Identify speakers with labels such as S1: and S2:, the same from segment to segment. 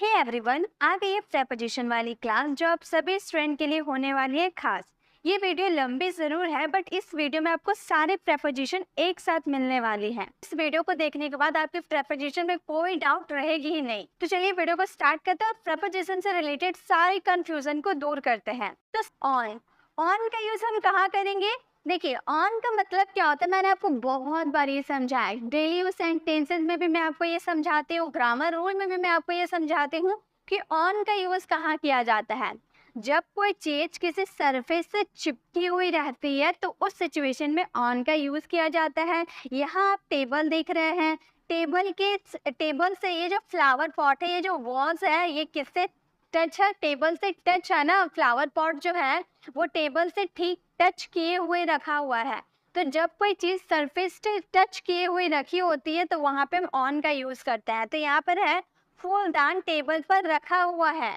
S1: Hey everyone, आ गई है preposition वाली क्लास जो आप सभी स्टूडेंट के लिए होने वाली है खास। ये वीडियो लंबी जरूर है बट इस वीडियो में आपको सारे प्रेपोजिशन एक साथ मिलने वाली हैं। इस वीडियो को देखने के बाद आपके प्रेपोजिशन में कोई डाउट रहेगी ही नहीं। तो चलिए वीडियो को स्टार्ट करते हैं और प्रेपोजिशन से रिलेटेड सारी कंफ्यूजन को दूर करते हैं। तो ऑन ऑन का यूज हम कहाँ करेंगे? देखिए, ऑन का मतलब क्या होता है मैंने आपको बहुत बार ये समझाया है। डेली यूज सेंटेंसेस में भी मैं आपको ये समझाती हूँ, ग्रामर रूल में भी मैं आपको ये समझाती हूँ कि ऑन का यूज कहाँ किया जाता है। जब कोई चीज किसी सरफेस से चिपकी हुई रहती है तो उस सिचुएशन में ऑन का यूज किया जाता है। यहाँ आप टेबल देख रहे हैं, टेबल से ये जो फ्लावर पॉट है, ये जो वॉल्स है, ये किससे टच है? टेबल से टच है ना। फ्लावर पॉट जो है वो टेबल से ठीक टच किए हुए रखा हुआ है। तो जब कोई चीज सरफेस से टच किए हुए रखी होती है तो वहां पे हम ऑन का यूज करते हैं। तो यहाँ पर है फूलदान टेबल पर रखा हुआ है,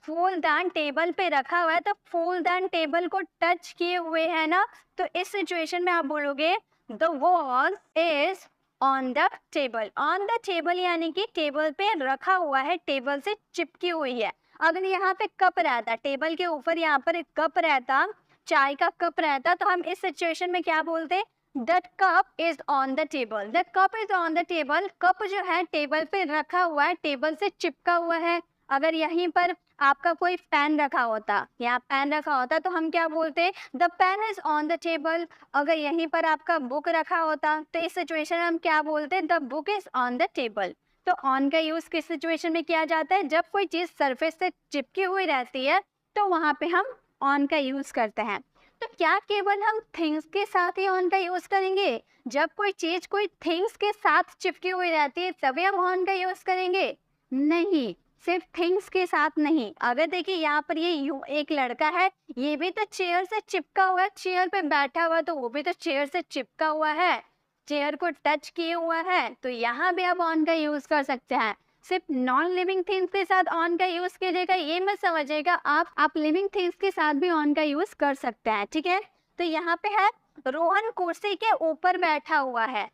S1: फूलदान टेबल पे रखा हुआ है तो फूलदान टेबल को टच किए हुए है ना। तो इस सिचुएशन में आप बोलोगे the wall is on the table. On the table यानी कि टेबल पे रखा हुआ है, टेबल से चिपकी हुई है। अगर यहाँ पे कप रहता, टेबल के ऊपर यहाँ पर एक कप रहता, चाय का कप रहता, तो हम इस सिचुएशन में क्या बोलते? That cup is on the table. That cup is on the table. Cup जो है टेबल पे रखा हुआ है, टेबल से चिपका हुआ है। अगर यहीं पर आपका कोई पेन रखा होता, यहाँ पेन रखा होता, तो हम क्या बोलते? The pen is on the table. अगर यहीं पर आपका बुक रखा होता तो इस सिचुएशन में हम क्या बोलते? The book is on the table. तो ऑन का यूज किस सिचुएशन में किया जाता है? जब कोई चीज सरफेस से चिपकी हुई रहती है तो वहां पे हम ऑन का यूज करते हैं। तो क्या केवल हम थिंग्स के साथ ही ऑन का यूज करेंगे? जब कोई चीज कोई थिंग्स के साथ चिपकी हुई रहती है तभी हम ऑन का यूज करेंगे? नहीं, सिर्फ थिंग्स के साथ नहीं। अगर देखिए यहाँ पर ये एक लड़का है, ये भी तो चेयर से चिपका हुआ है, चेयर पे बैठा हुआ तो वो भी तो चेयर से चिपका हुआ है, चेयर को टच किए हुआ है। तो यहाँ भी आप ऑन का यूज कर सकते हैं। सिर्फ नॉन लिविंग थिंग्स के साथ ऑन का यूज कीजिएगा ये मत समझिएगा, आप लिविंग थिंग्स के साथ भी ऑन का यूज कर सकते हैं। ठीक है, तो यहाँ पे है रोहन कुर्सी के ऊपर बैठा हुआ है।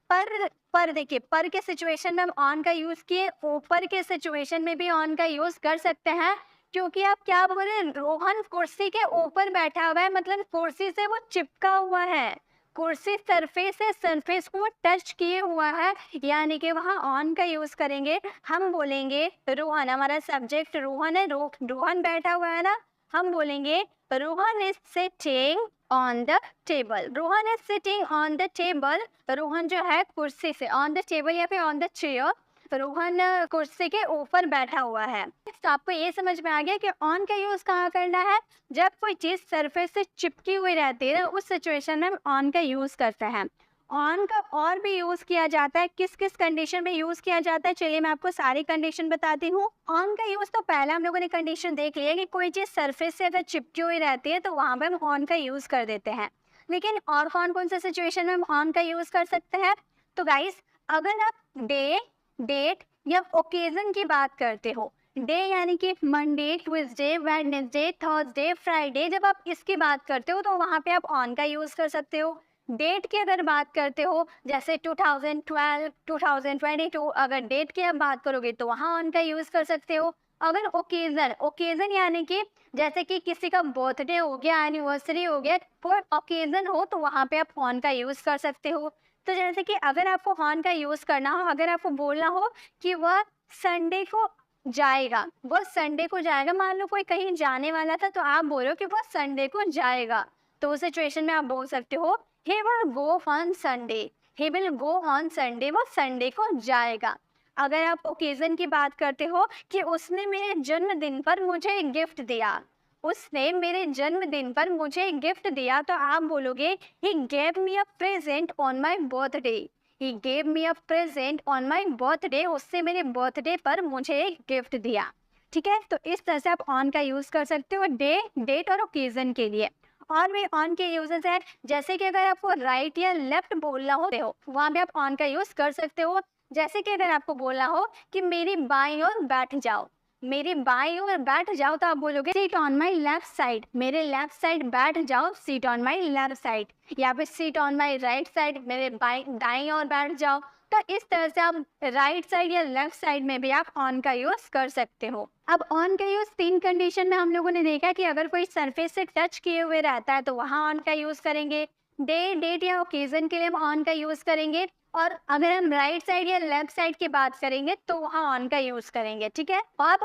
S1: पर देखिए, पर के सिचुएशन में हम ऑन का यूज किए, ऊपर के सिचुएशन में भी ऑन का यूज कर सकते हैं। क्योंकि आप क्या बोल रहे हैं? रोहन कुर्सी के ऊपर बैठा हुआ है, मतलब कुर्सी से वो चिपका हुआ है, कुर्सी सरफेस है, सरफेस को टच किए हुआ है, यानी कि वहाँ ऑन का यूज करेंगे। हम बोलेंगे रोहन, हमारा सब्जेक्ट रोहन है, रोहन बैठा हुआ है ना, हम बोलेंगे Rohan is sitting on the table. Rohan is sitting on the table. Rohan जो है कुर्सी से, ऑन द टेबल या फिर ऑन द चेयर, रोहन कुर्सी के ऊपर बैठा हुआ है। तो आपको ये समझ में आ गया कि ऑन का यूज कहाँ करना है? जब कोई चीज सरफेस से चिपकी हुई रहती है उस सिचुएशन में हम ऑन का यूज करते हैं। ऑन का और भी यूज किया जाता है, किस किस कंडीशन में यूज किया जाता है चलिए मैं आपको सारी कंडीशन बताती हूँ। ऑन का यूज तो पहले हम लोगों ने कंडीशन देख लिया कि कोई चीज सरफेस से अगर चिपकी हुई रहती है तो वहां पर हम ऑन का यूज कर देते हैं। लेकिन और कौन कौन से सिचुएशन में हम ऑन का यूज कर सकते हैं? तो गाइस, अगर आप डे, डेट या ओकेजन की बात करते हो, डे यानी कि Monday, Tuesday, Wednesday, Thursday, Friday, जब आप इसकी बात करते हो तो वहाँ पे आप ऑन का यूज कर सकते हो। डेट की अगर बात करते हो, जैसे 2012, 2022, अगर डेट की आप बात करोगे तो वहाँ ऑन का यूज कर सकते हो। अगर ओकेजन, ओकेजन यानी कि जैसे कि किसी का बर्थडे हो गया, एनिवर्सरी हो गया, कोई ओकेजन हो तो वहाँ पे आप ऑन का यूज कर सकते हो। तो जैसे कि अगर आपको हॉर्न का यूज करना हो, अगर आपको बोलना हो कि वह संडे को जाएगा, वह संडे को जाएगा, मान लो कोई कहीं जाने वाला था तो आप बोल रहे हो कि वह संडे को जाएगा, तो उस सिचुएशन में आप बोल सकते हो he will go on Sunday, he will go on Sunday, वो संडे को जाएगा। अगर आप ओकेजन की बात करते हो कि उसने मेरे जन्मदिन पर मुझे गिफ्ट दिया, उसने मेरे जन्मदिन पर मुझे गिफ्ट दिया, तो आप बोलोगे he gave me a present on my birthday, he gave me a present on my birthday, उससे मेरे बर्थडे पर मुझे गिफ्ट दिया। ठीक है, तो इस तरह से आप ऑन का यूज कर सकते हो डे, डेट और ओकेजन के लिए। और भी ऑन के यूजेस है, जैसे कि अगर आपको राइट या लेफ्ट बोलना हो वहाँ पे आप ऑन का यूज कर सकते हो। जैसे कि अगर आपको बोलना हो कि मेरी बाईं ओर बैठ जाओ, मेरी बाईं ओर बैठ जाओ, तो आप बोलोगे seat on my left side, मेरे लेफ्ट साइड बैठ जाओ, seat on my left side. या फिर seat on my right side, मेरे दाईं ओर बैठ जाओ। तो इस तरह से आप राइट साइड या लेफ्ट साइड में भी आप ऑन का यूज कर सकते हो। अब ऑन का यूज 3 कंडीशन में हम लोगों ने देखा कि अगर कोई सरफेस से टच किए हुए रहता है तो वहां ऑन का यूज करेंगे, डे, डेट या ओकेजन के लिए हम ऑन का यूज करेंगे, और अगर हम राइट साइड या लेफ्ट साइड की बात करेंगे तो वहाँ ऑन का यूज करेंगे, ठीक है। और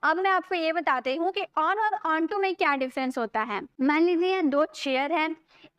S1: अब मैं आपको ये बताती हूँ कि ऑन और ऑन टू में क्या डिफरेंस होता है। मान लीजिए 2 चेयर है,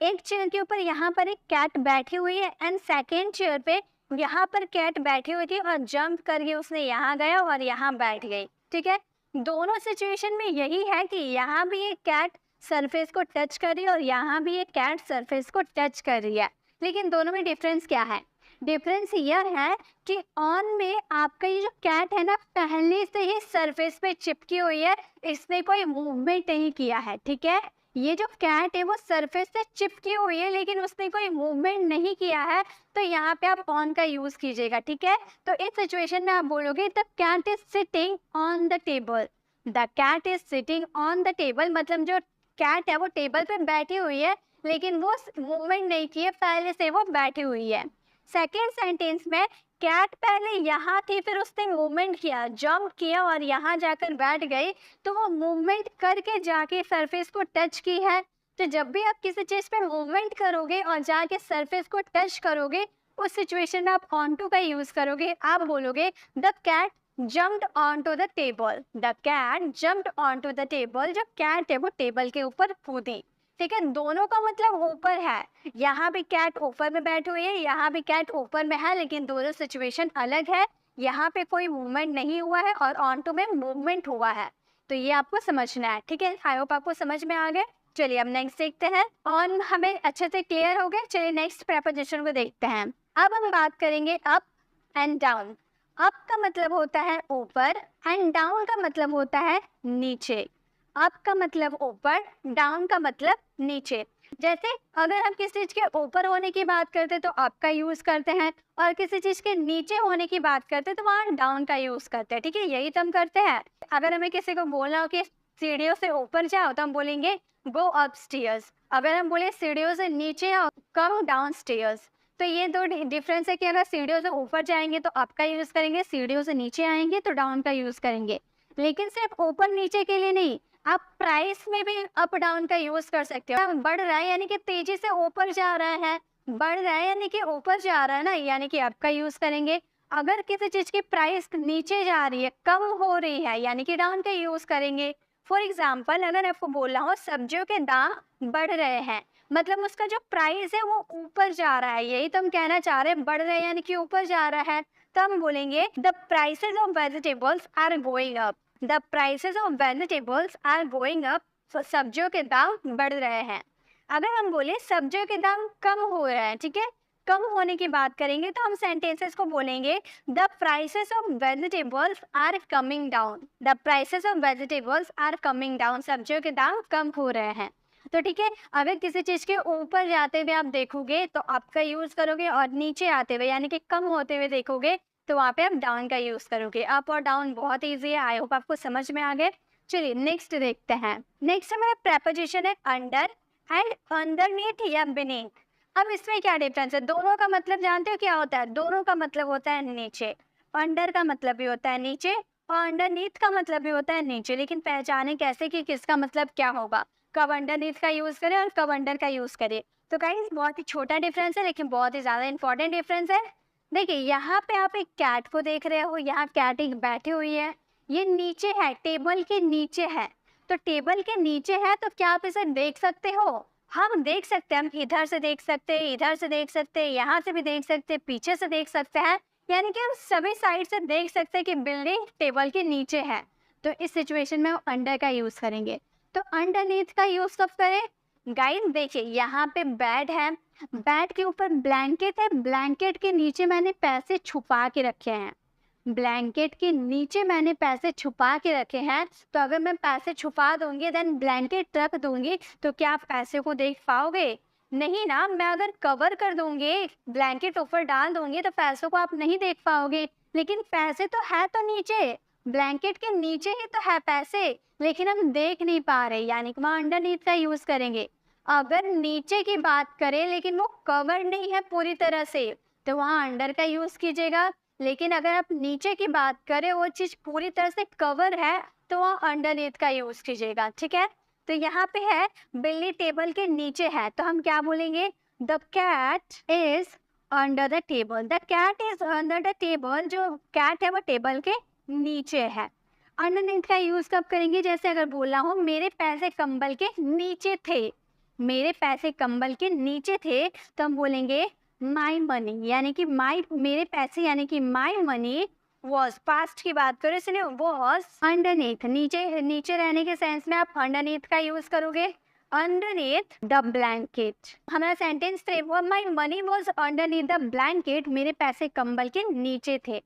S1: एक चेयर के ऊपर यहाँ पर एक कैट बैठी हुई है एंड सेकेंड चेयर पे यहाँ पर कैट बैठी हुई थी और जंप करके उसने यहाँ गया और यहाँ बैठ गई, ठीक है। दोनों सिचुएशन में यही है कि यहाँ भी एक कैट सरफेस को टच कर रही है और यहाँ भी एक कैट सरफेस को टच कर रही है, लेकिन दोनों में डिफरेंस क्या है। डिफरेंस यह है कि ऑन में आपका ये जो कैट है ना पहले से ही सरफेस पे चिपकी हुई है, इसने कोई मूवमेंट नहीं किया है, ठीक है। ये जो कैट है वो सरफेस से चिपकी हुई है लेकिन उसने कोई मूवमेंट नहीं किया है, तो यहाँ पे आप ऑन का यूज कीजिएगा, ठीक है। तो इस सिचुएशन में आप बोलोगे the cat is sitting on the table. The cat is sitting on the table मतलब जो कैट है वो टेबल पे बैठी हुई है लेकिन वो मूवमेंट नहीं की है, पहले से वो बैठी हुई है। सेकेंड सेंटेंस में कैट पहले यहाँ थी, फिर उसने मूवमेंट किया, जंप किया और यहाँ जाकर बैठ गई, तो वो मूवमेंट करके जाके सरफेस को टच की है। तो जब भी आप किसी चीज़ पे मूवमेंट करोगे और जाके सरफेस को टच करोगे, उस सिचुएशन में आप ऑन टू का यूज करोगे। आप बोलोगे the cat jumped on to the table. The cat jumped on to the table. जो कैट है वो टेबल के ऊपर कूदी, ठीक है। दोनों का मतलब ऊपर है, यहाँ भी कैट ऊपर में बैठी हुई है, यहाँ भी कैट ऊपर में है, लेकिन दोनों सिचुएशन अलग है। यहाँ पे कोई मूवमेंट नहीं हुआ है और ऑन टू में मूवमेंट हुआ है, तो ये आपको समझना है, ठीक है। आई होप आपको समझ में आ गए। चलिए अब नेक्स्ट देखते हैं। ऑन हमें अच्छे से क्लियर हो गया। चलिए नेक्स्ट प्रेपोजिशन को देखते हैं। अब हम बात करेंगे अप एंड डाउन। अप का मतलब होता है ऊपर एंड डाउन का मतलब होता है नीचे। अप का मतलब ऊपर, डाउन का मतलब नीचे। जैसे अगर हम किसी चीज के ऊपर होने की बात करते हैं तो अप का यूज करते हैं, और किसी चीज के नीचे होने की बात करते हैं तो वहाँ डाउन का यूज करते हैं, ठीक है। यही तो हम करते हैं। अगर हमें किसी को बोलना हो कि सीढ़ियों से ऊपर जाओ तो हम बोलेंगे गो अप स्टेयर्स। अगर हम बोले सीढ़ियों से नीचे आओ, कम डाउन स्टेयर्स। तो ये दो डिफरेंस है कि अगर सीढ़ियों से ऊपर जाएंगे तो अप का यूज करेंगे, सीढ़ियों से नीचे आएंगे तो डाउन का यूज करेंगे। लेकिन सिर्फ ऊपर नीचे के लिए नहीं, आप प्राइस में भी अप डाउन का यूज कर सकते हो। बढ़ रहा है यानी कि तेजी से ऊपर जा रहा है, बढ़ रहा है यानी कि ऊपर जा रहा है ना, यानी कि अप का यूज करेंगे। अगर किसी चीज की प्राइस नीचे जा रही है, कम हो रही है, यानी कि डाउन का यूज करेंगे। फॉर एग्जाम्पल अगर आपको बोलना हो सब्जियों के दाम बढ़ रहे हैं, मतलब उसका जो प्राइस है वो ऊपर जा रहा है, यही तो हम कहना चाह रहे हैं, बढ़ रहे हैं यानी कि ऊपर जा रहा है। तो हम बोलेंगे the prices of vegetables are going up. The prices of vegetables are going up. सब्जियों के दाम बढ़ रहे हैं। अगर हम बोले सब्जियों के दाम कम हो रहे हैं, ठीक है, कम होने की बात करेंगे तो हम सेंटेंसेस को बोलेंगे the prices of vegetables are coming down. The prices of vegetables are coming down. सब्जियों के दाम कम हो रहे हैं। तो ठीक है, अगर किसी चीज़ के ऊपर जाते हुए आप देखोगे तो अप का यूज़ करोगे, और नीचे आते हुए यानी कि कम होते हुए देखोगे तो वहाँ पे आप डाउन का यूज़ करोगे। अप और डाउन बहुत ईजी है। आई होप आपको समझ में आ गए। चलिए नेक्स्ट देखते हैं। नेक्स्ट हमारा प्रेपोजिशन है अंडर एंड अंडरनीथ या बीनीथ। अब इसमें क्या डिफरेंस है? दोनों का मतलब जानते हो क्या होता है? दोनों का मतलब होता है नीचे। अंडर का मतलब भी होता है नीचे और अंडरनीथ का मतलब भी होता है नीचे। लेकिन पहचाने कैसे कि किसका मतलब क्या होगा, कब अंडरनीथ का यूज़ करें और कब अंडर का यूज़ करें। तो गाइस बहुत ही छोटा डिफरेंस है लेकिन बहुत ही ज़्यादा इंपॉर्टेंट डिफरेंस है। देखिए यहाँ पे आप एक कैट को देख रहे हो, यहाँ कैट एक बैठी हुई है, ये नीचे है, टेबल के नीचे है। तो टेबल के नीचे है तो क्या आप इसे देख सकते हो? हम देख सकते हैं, हम इधर से देख सकते हैं, इधर से देख सकते हैं, यहाँ से भी देख सकते हैं, पीछे से देख सकते हैं, यानी कि हम सभी साइड से देख सकते हैं कि बिल्डिंग टेबल के नीचे है। तो इस सिचुएशन में हम अंडर का यूज़ करेंगे। तो अंडरनीथ का यूज़ कब करें? गाइस देखिए यहाँ पे बेड है, बेड के ऊपर ब्लैंकेट है, ब्लैंकेट के नीचे मैंने पैसे छुपा के रखे हैं। ब्लैंकेट के नीचे मैंने पैसे छुपा के रखे हैं। तो अगर मैं पैसे छुपा दूंगी देन ब्लैंकेट रख दूंगी तो क्या आप पैसे को देख पाओगे? नहीं ना। मैं अगर कवर कर दूंगी, ब्लैंकेट ऊपर डाल दूंगी तो पैसों को आप नहीं देख पाओगे। लेकिन पैसे तो है तो नीचे, ब्लैंकेट के नीचे ही तो है पैसे, लेकिन हम देख नहीं पा रहे, यानी कि वहाँ अंडरनीथ का यूज़ करेंगे। अगर नीचे की बात करें लेकिन वो कवर नहीं है पूरी तरह से, तो वहाँ अंडर का यूज कीजिएगा। लेकिन अगर आप नीचे की बात करें, वो चीज पूरी तरह से कवर है, तो वहाँ अंडरनीथ का यूज कीजिएगा। ठीक है, तो यहाँ पे है बिल्ली टेबल के नीचे है, तो हम क्या बोलेंगे? The cat is under the table. The cat is under the table. जो कैट है वो टेबल के नीचे है। अंडरनीथ का यूज कब करेंगे? जैसे अगर बोला हो मेरे पैसे कंबल के नीचे थे, मेरे पैसे कंबल के नीचे थे, तो हम बोलेंगे माई मनी, यानी कि मेरे पैसे, यानी कि माई मनी वॉज, पास्ट की बात करें इसलिए वॉज अंडरनीथ, नीचे नीचे रहने के सेंस में आप अंडरनीथ का यूज करोगे। अंडरनीथ द ब्लैंकेट, हमारा सेंटेंस थे वो my money was underneath the blanket, मेरे पैसे कंबल के नीचे थे।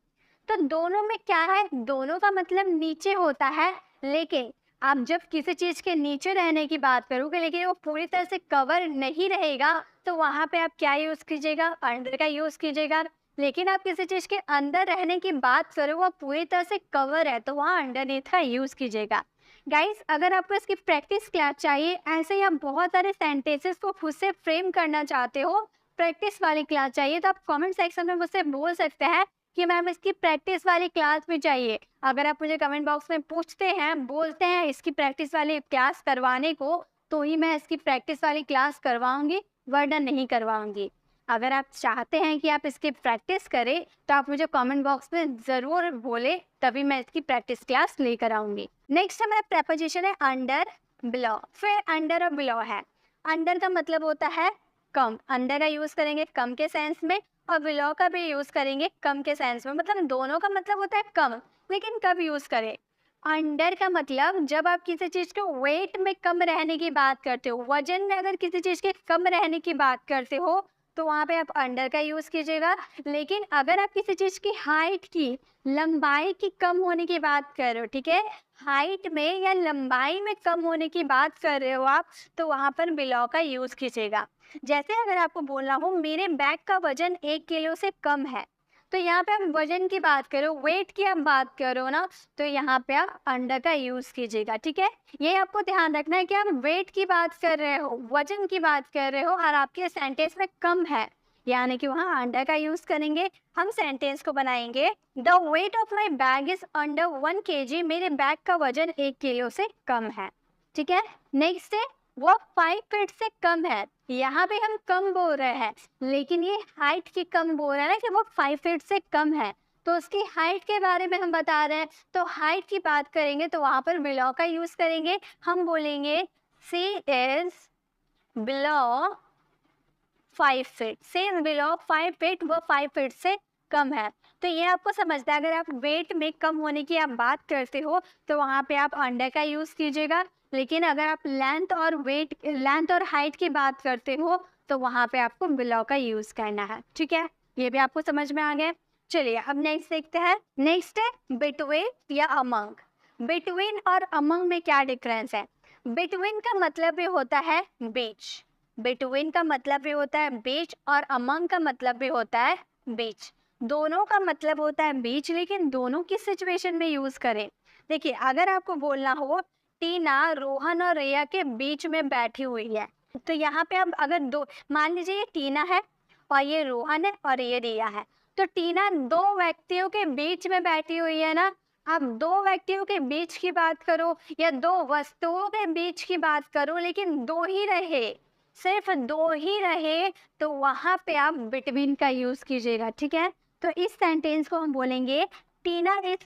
S1: तो दोनों में क्या है? दोनों का मतलब नीचे होता है, लेकिन आप जब किसी चीज के नीचे रहने की बात करोगे लेकिन वो पूरी तरह से कवर नहीं रहेगा, तो वहां पे आप क्या यूज कीजिएगा? अंडर का यूज कीजिएगा। लेकिन आप किसी चीज के अंदर रहने की बात करो, वो पूरी तरह से कवर है, तो वहाँ अंडरनीथ का यूज कीजिएगा। गाइस, अगर आपको इसकी प्रैक्टिस क्लास चाहिए, ऐसे ही आप बहुत सारे सेंटेंसेस को खुद से फ्रेम करना चाहते हो, प्रैक्टिस वाली क्लास चाहिए, तो आप कमेंट सेक्शन में मुझसे बोल सकते हैं कि मैम इसकी प्रैक्टिस वाली क्लास भी चाहिए। अगर आप मुझे कमेंट बॉक्स में पूछते हैं, बोलते हैं इसकी प्रैक्टिस वाली क्लास करवाने को, तो ही मैं इसकी प्रैक्टिस वाली क्लास करवाऊंगी, वरना नहीं करवाऊंगी। अगर आप चाहते हैं कि आप इसकी प्रैक्टिस करें, तो आप मुझे कमेंट बॉक्स में ज़रूर बोले, तभी मैं इसकी प्रैक्टिस क्लास लेकर आऊंगी। नेक्स्ट हमारा प्रेपोजिशन है अंडर, बिलो। फिर अंडर और बिलो है। अंडर का मतलब होता है कम, अंडर का यूज़ करेंगे कम के सेंस में, और बिलो का भी यूज़ करेंगे कम के सेंस में। मतलब दोनों का मतलब होता है कम, लेकिन कब यूज़ करें? अंडर का मतलब जब आप किसी चीज़ को वेट में कम रहने की बात करते हो, वजन में अगर किसी चीज़ के कम रहने की बात करते हो, तो वहाँ पे आप अंडर का यूज़ कीजिएगा। लेकिन अगर आप किसी चीज़ की हाइट की, लंबाई की कम होने की बात कर रहे हो, ठीक है, हाइट में या लंबाई में कम होने की बात कर रहे हो आप, तो वहाँ पर बिलो का यूज़ कीजिएगा। जैसे अगर आपको बोलना हो मेरे बैग का वजन 1 किलो से कम है, तो यहाँ पे आप वजन की बात करो, वेट की आप बात करो ना, तो यहाँ पे आप अंडर का यूज कीजिएगा। ठीक है, ये आपको ध्यान रखना है कि आप वेट की बात कर रहे हो, वजन की बात कर रहे हो, और आपके सेंटेंस में कम है, यानी कि वहाँ अंडर का यूज करेंगे। हम सेंटेंस को बनाएंगे, the weight of my bag is under 1 kg, मेरे बैग का वजन 1 किलो से कम है। ठीक है, नेक्स्ट है वो 5 फीट से कम है। यहाँ पे हम कम बोल रहे हैं, लेकिन ये हाइट की कम बोल रहे हैं ना, कि वो 5 फीट से कम है, तो उसकी हाइट के बारे में हम बता रहे हैं। तो हाइट की बात करेंगे तो वहाँ पर बिलो का यूज करेंगे। हम बोलेंगे she is below 5 feet, she is below 5 feet, वो 5 फीट से कम है। तो ये आपको समझना है, अगर आप वेट में कम होने की आप बात करते हो, तो वहाँ पे आप अंडर का यूज कीजिएगा। लेकिन अगर आप लेंथ और हाइट की बात करते हो, तो वहाँ पे आपको बिलो का यूज करना है। ठीक है, ये भी आपको समझ में आ गया। चलिए अब नेक्स्ट देखते हैं। नेक्स्ट है बिटवीन या अमंग। बिटवीन और अमंग में क्या डिफरेंस है? बिटवीन का मतलब भी होता है बीच, बिटवीन का मतलब भी होता है बीच, और अमंग का मतलब भी होता है बीच। दोनों का मतलब होता है बीच, लेकिन दोनों किस सिचुएशन में यूज करें? देखिए, अगर आपको बोलना हो टीना रोहन और रिया के बीच में बैठी हुई है, तो यहाँ पे अब अगर दो, मान लीजिए ये टीना है और ये रोहन है और ये रिया है, तो टीना 2 व्यक्तियों के बीच में बैठी हुई है ना। आप 2 व्यक्तियों के बीच की बात करो या 2 वस्तुओं के बीच की बात करो, लेकिन 2 ही रहे, सिर्फ 2 ही रहे, तो वहां पे आप बिटवीन का यूज कीजिएगा। ठीक है, तो इस सेंटेंस को हम बोलेंगे Tina is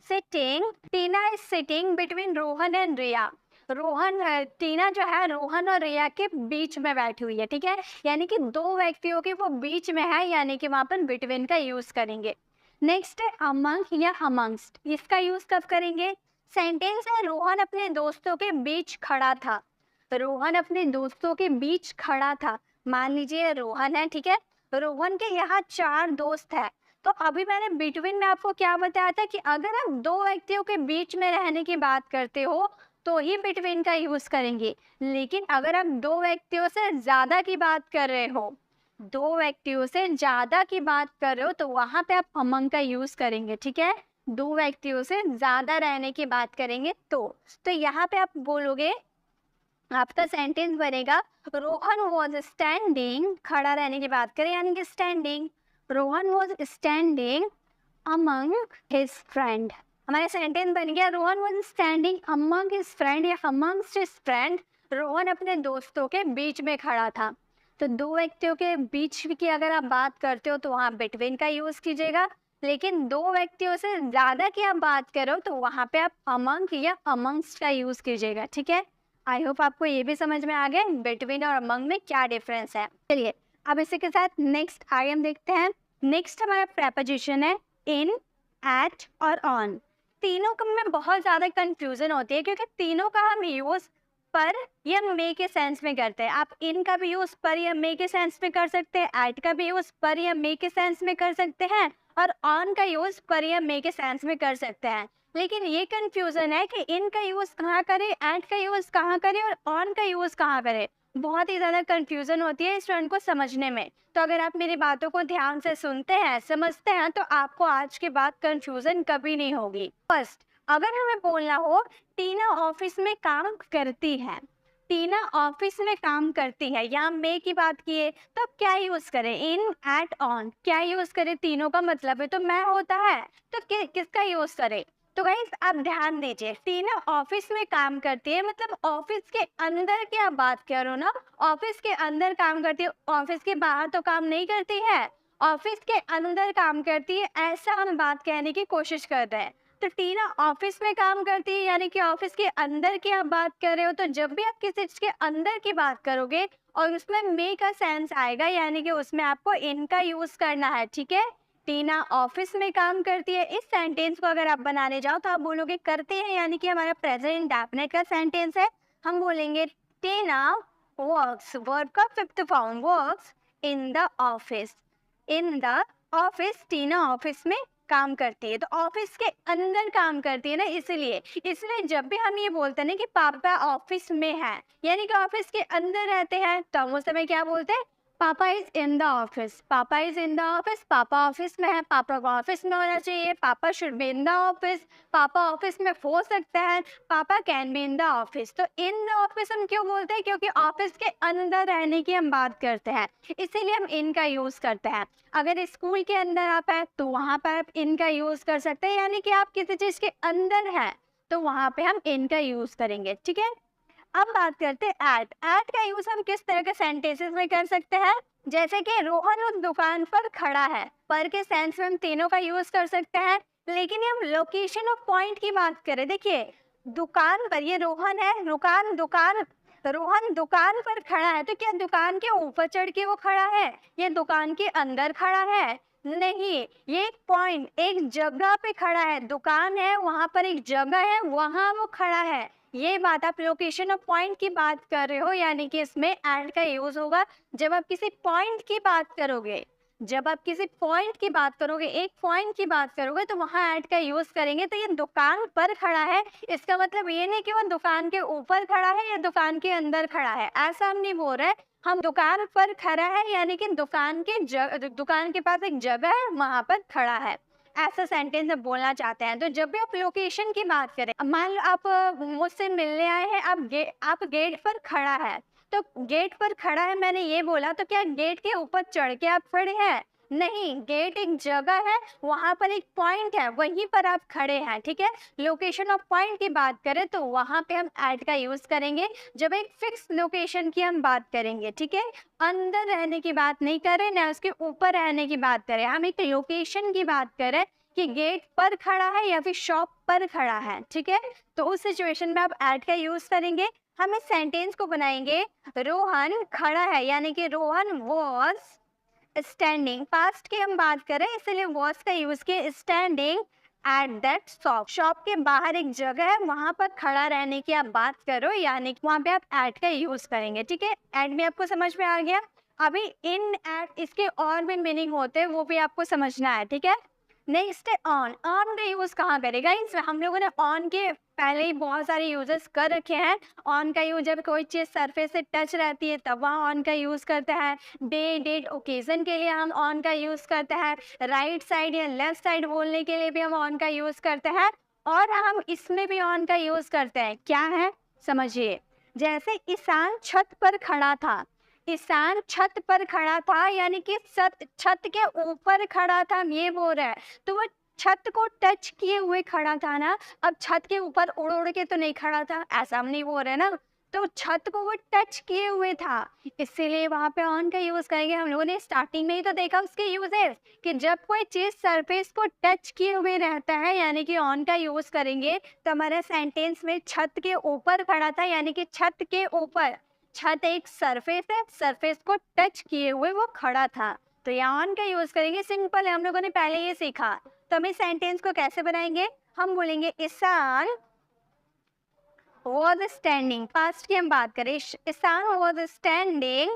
S1: sitting between Rohan and Riya. Tina जो है रोहन और रिया के बीच में बैठी हुई है। ठीक है, यानी कि 2 व्यक्तियों के वो बीच में है, यानी कि वहां पर बिटवीन का यूज करेंगे। नेक्स्ट है अमंग या अमंगस्ट। इसका यूज कब करेंगे? सेंटेंस है रोहन अपने दोस्तों के बीच खड़ा था, रोहन अपने दोस्तों के बीच खड़ा था। मान लीजिए रोहन है, ठीक है, रोहन के यहाँ 4 दोस्त है। तो अभी मैंने बिटवीन में आपको क्या बताया था कि अगर आप 2 व्यक्तियों के बीच में रहने की बात करते हो, तो ही बिटवीन का यूज करेंगे। लेकिन अगर आप 2 व्यक्तियों से ज्यादा की बात कर रहे हो, 2 व्यक्तियों से ज्यादा की बात कर रहे हो, तो वहां पे आप अमंग का यूज करेंगे। ठीक है, 2 व्यक्तियों से ज्यादा रहने की बात करेंगे तो यहाँ पे आप बोलोगे, आपका सेंटेंस बनेगा रोहन वॉज स्टैंडिंग, खड़ा रहने की बात करें यानी कि standing, Rohan was standing among his friend. हमारा सेंटेंस बन गया Rohan was standing among his friend या अमंगस्ट हिज फ्रेंड। रोहन अपने दोस्तों के बीच में खड़ा था। तो दो व्यक्तियों के बीच की अगर आप बात करते हो तो वहाँ बिटवीन का यूज कीजिएगा, लेकिन दो व्यक्तियों से ज्यादा की आप बात करो तो वहाँ पे आप अमंग या अमंगस्ट का यूज कीजिएगा। ठीक है, आई होप आपको ये भी समझ में आ गया बिटवीन और अमंग में क्या डिफरेंस है। चलिए अब इसी के साथ नेक्स्ट आइटम देखते हैं। नेक्स्ट हमारा प्रेपोजिशन है इन, एट और ऑन। तीनों का में बहुत ज़्यादा कंफ्यूजन होती है क्योंकि तीनों का हम यूज़ पर या मे के सेंस में करते हैं। आप इन का भी यूज़ पर या मे के सेंस में कर सकते हैं, एट का भी यूज़ पर या मे के सेंस में कर सकते हैं, और ऑन का यूज़ पर या मे के सेंस में कर सकते हैं। लेकिन ये कंफ्यूजन है कि इन का यूज़ कहाँ करें, एट का यूज़ कहाँ करें और ऑन का यूज़ कहाँ करें। बहुत ही ज़्यादा कंफ्यूजन होती है इस टर्न को समझने में। तो अगर आप मेरी बातों को ध्यान से सुनते हैं, समझते हैं, तो आपको आज के बाद कंफ्यूजन कभी नहीं होगी। फर्स्ट, अगर हमें बोलना हो टीना ऑफिस में काम करती है, टीना ऑफिस में काम करती है, या मे की बात किए तो अब क्या यूज करें, इन, एट, ऑन, क्या यूज करें। तीनों का मतलब है तो मैं होता है, तो किसका यूज करें। तो गाइस आप ध्यान दीजिए, टीना ऑफिस में काम करती है मतलब ऑफिस के अंदर की आप बात करो ना, ऑफिस के अंदर काम करती है, ऑफिस के बाहर तो काम नहीं करती है, ऑफिस के अंदर काम करती है, ऐसा हम बात कहने की कोशिश कर रहे हैं। तो टीना ऑफिस में काम करती है यानी कि ऑफिस के अंदर की आप बात कर रहे हो। तो जब भी आप किसी चीज के अंदर की बात करोगे और उसमें मे का सेंस आएगा यानी कि उसमें आपको इन का यूज करना है। ठीक है, टीना ऑफिस में काम करती है, इस सेंटेंस को अगर आप बनाने जाओ तो आप बोलोगे करते हैं यानी कि हमारा प्रेजेंट इंडेफिनिट का सेंटेंस है। हम बोलेंगे टीना वर्क्स, वर्ब का fifth form, works in the office. In the office, Tina office में काम करती है, तो ऑफिस के अंदर काम करती है ना, इसलिए जब भी हम ये बोलते हैं ना कि पापा ऑफिस में है यानी कि ऑफिस के अंदर रहते हैं, तो हम उस समय क्या बोलते हैं, पापा इज इन द ऑफिस, पापा इज इन द ऑफिस, पापा ऑफिस में है, पापा को ऑफिस में होना चाहिए, पापा should be in the office, पापा ऑफिस में हो सकता है, पापा can be in the office. तो इन द ऑफिस हम क्यों बोलते हैं, क्योंकि ऑफिस के अंदर रहने की हम बात करते हैं, इसीलिए हम इन का यूज करते हैं। अगर स्कूल के अंदर आप हैं तो वहाँ पर आप इन का यूज कर सकते हैं यानी कि आप किसी चीज के अंदर हैं तो वहाँ पे हम इन का यूज करेंगे। ठीक है, अब बात करते हैं एट। एट का यूज हम किस तरह के सेंटेंसेस में कर सकते हैं, जैसे कि रोहन उस दुकान पर खड़ा है, पर के सेंस में हम तीनों का यूज कर सकते हैं। लेकिन हम लोकेशन और पॉइंट की बात करें, देखिए दुकान पर, ये रोहन है, रोहन दुकान पर खड़ा है, तो क्या दुकान के ऊपर चढ़ के वो खड़ा है या दुकान के अंदर खड़ा है, नहीं, ये एक पॉइंट, एक जगह पे खड़ा है, दुकान है वहां पर एक जगह है वहां वो खड़ा है। ये बात आप लोकेशन और पॉइंट की बात कर रहे हो यानी कि इसमें एंड का यूज होगा जब आप किसी पॉइंट की बात करोगे, जब आप किसी पॉइंट की बात करोगे, एक पॉइंट की बात करोगे तो वहां एट का यूज करेंगे। तो ये दुकान पर खड़ा है, इसका मतलब ये नहीं कि वो दुकान के ऊपर खड़ा है या दुकान के अंदर खड़ा है, ऐसा हम नहीं बोल रहे। हम दुकान पर खड़ा है यानी कि दुकान के पास एक जगह है वहां पर खड़ा है, ऐसा सेंटेंस हम बोलना चाहते हैं। तो जब भी आप लोकेशन की बात करें, मान लो आप मुझसे मिलने आए हैं, आप गेट पर खड़ा है, तो गेट पर खड़ा है मैंने ये बोला, तो क्या गेट के ऊपर चढ़ के आप खड़े हैं, नहीं, गेट एक जगह है, वहां पर एक पॉइंट है, वहीं पर आप खड़े हैं। ठीक है, लोकेशन ऑफ पॉइंट की बात करें तो वहां पे हम एट का यूज करेंगे जब एक फिक्स लोकेशन की हम बात करेंगे। ठीक है, अंदर रहने की बात नहीं करें ना उसके ऊपर रहने की बात करें, हम एक लोकेशन की बात करें कि गेट पर खड़ा है या फिर शॉप पर खड़ा है। ठीक है, तो उस सिचुएशन में आप एट का यूज करेंगे। हम इस सेंटेंस को बनाएंगे रोहन खड़ा है यानी कि रोहन वॉज स्टैंडिंग, पास्ट की हम बात करें इसलिए वॉज का यूज किया, standing at that shop, shop के बाहर एक जगह है वहां पर खड़ा रहने की आप बात करो यानी कि वहां पे आप एट का यूज करेंगे। ठीक है, एट भी आपको समझ में आ गया। अभी इन, एट, इसके और भी मीनिंग होते हैं वो भी आपको समझना है। ठीक है, नेक्स्ट है ऑन। ऑन का यूज कहाँ करेगा, इसमें हम लोगों ने ऑन के पहले ही बहुत सारे यूजेस कर रखे हैं। ऑन का यूज जब कोई चीज़ सरफेस से टच रहती है तब वहाँ ऑन का यूज़ करते हैं, डे, डेट, ओकेजन के लिए हम ऑन का यूज़ करते हैं, राइट साइड या लेफ्ट साइड बोलने के लिए भी हम ऑन का यूज़ करते हैं, और हम इसमें भी ऑन का यूज़ करते हैं। क्या है समझिए, जैसे ईशान छत पर खड़ा था, ईशान छत पर खड़ा था, यानी कि छत के ऊपर खड़ा था, ये बोल रहा है। तो वो छत को टच किए हुए खड़ा था ना, अब छत के ऊपर उड़ उड़ के तो नहीं खड़ा था, ऐसा हम नहीं बोल रहे ना, तो छत को वो टच किए हुए था, इसीलिए वहां पे ऑन का यूज करेंगे। हम लोगों ने स्टार्टिंग में ही तो देखा उसके यूजेस कि जब कोई चीज सरफेस को टच किए हुए रहता है यानी कि ऑन का यूज करेंगे। तो हमारे सेंटेंस में छत के ऊपर खड़ा था, यानी कि छत के ऊपर, छत एक सरफेस है, सरफेस को टच किए हुए वो खड़ा था, तो यहाँ ऑन का यूज करेंगे। सिंपल है, हम लोगों ने पहले ये सीखा। तो हम इस सेंटेंस को कैसे बनाएंगे, हम बोलेंगे ईशान was standing, पास्ट की हम बात करें, Ishan was standing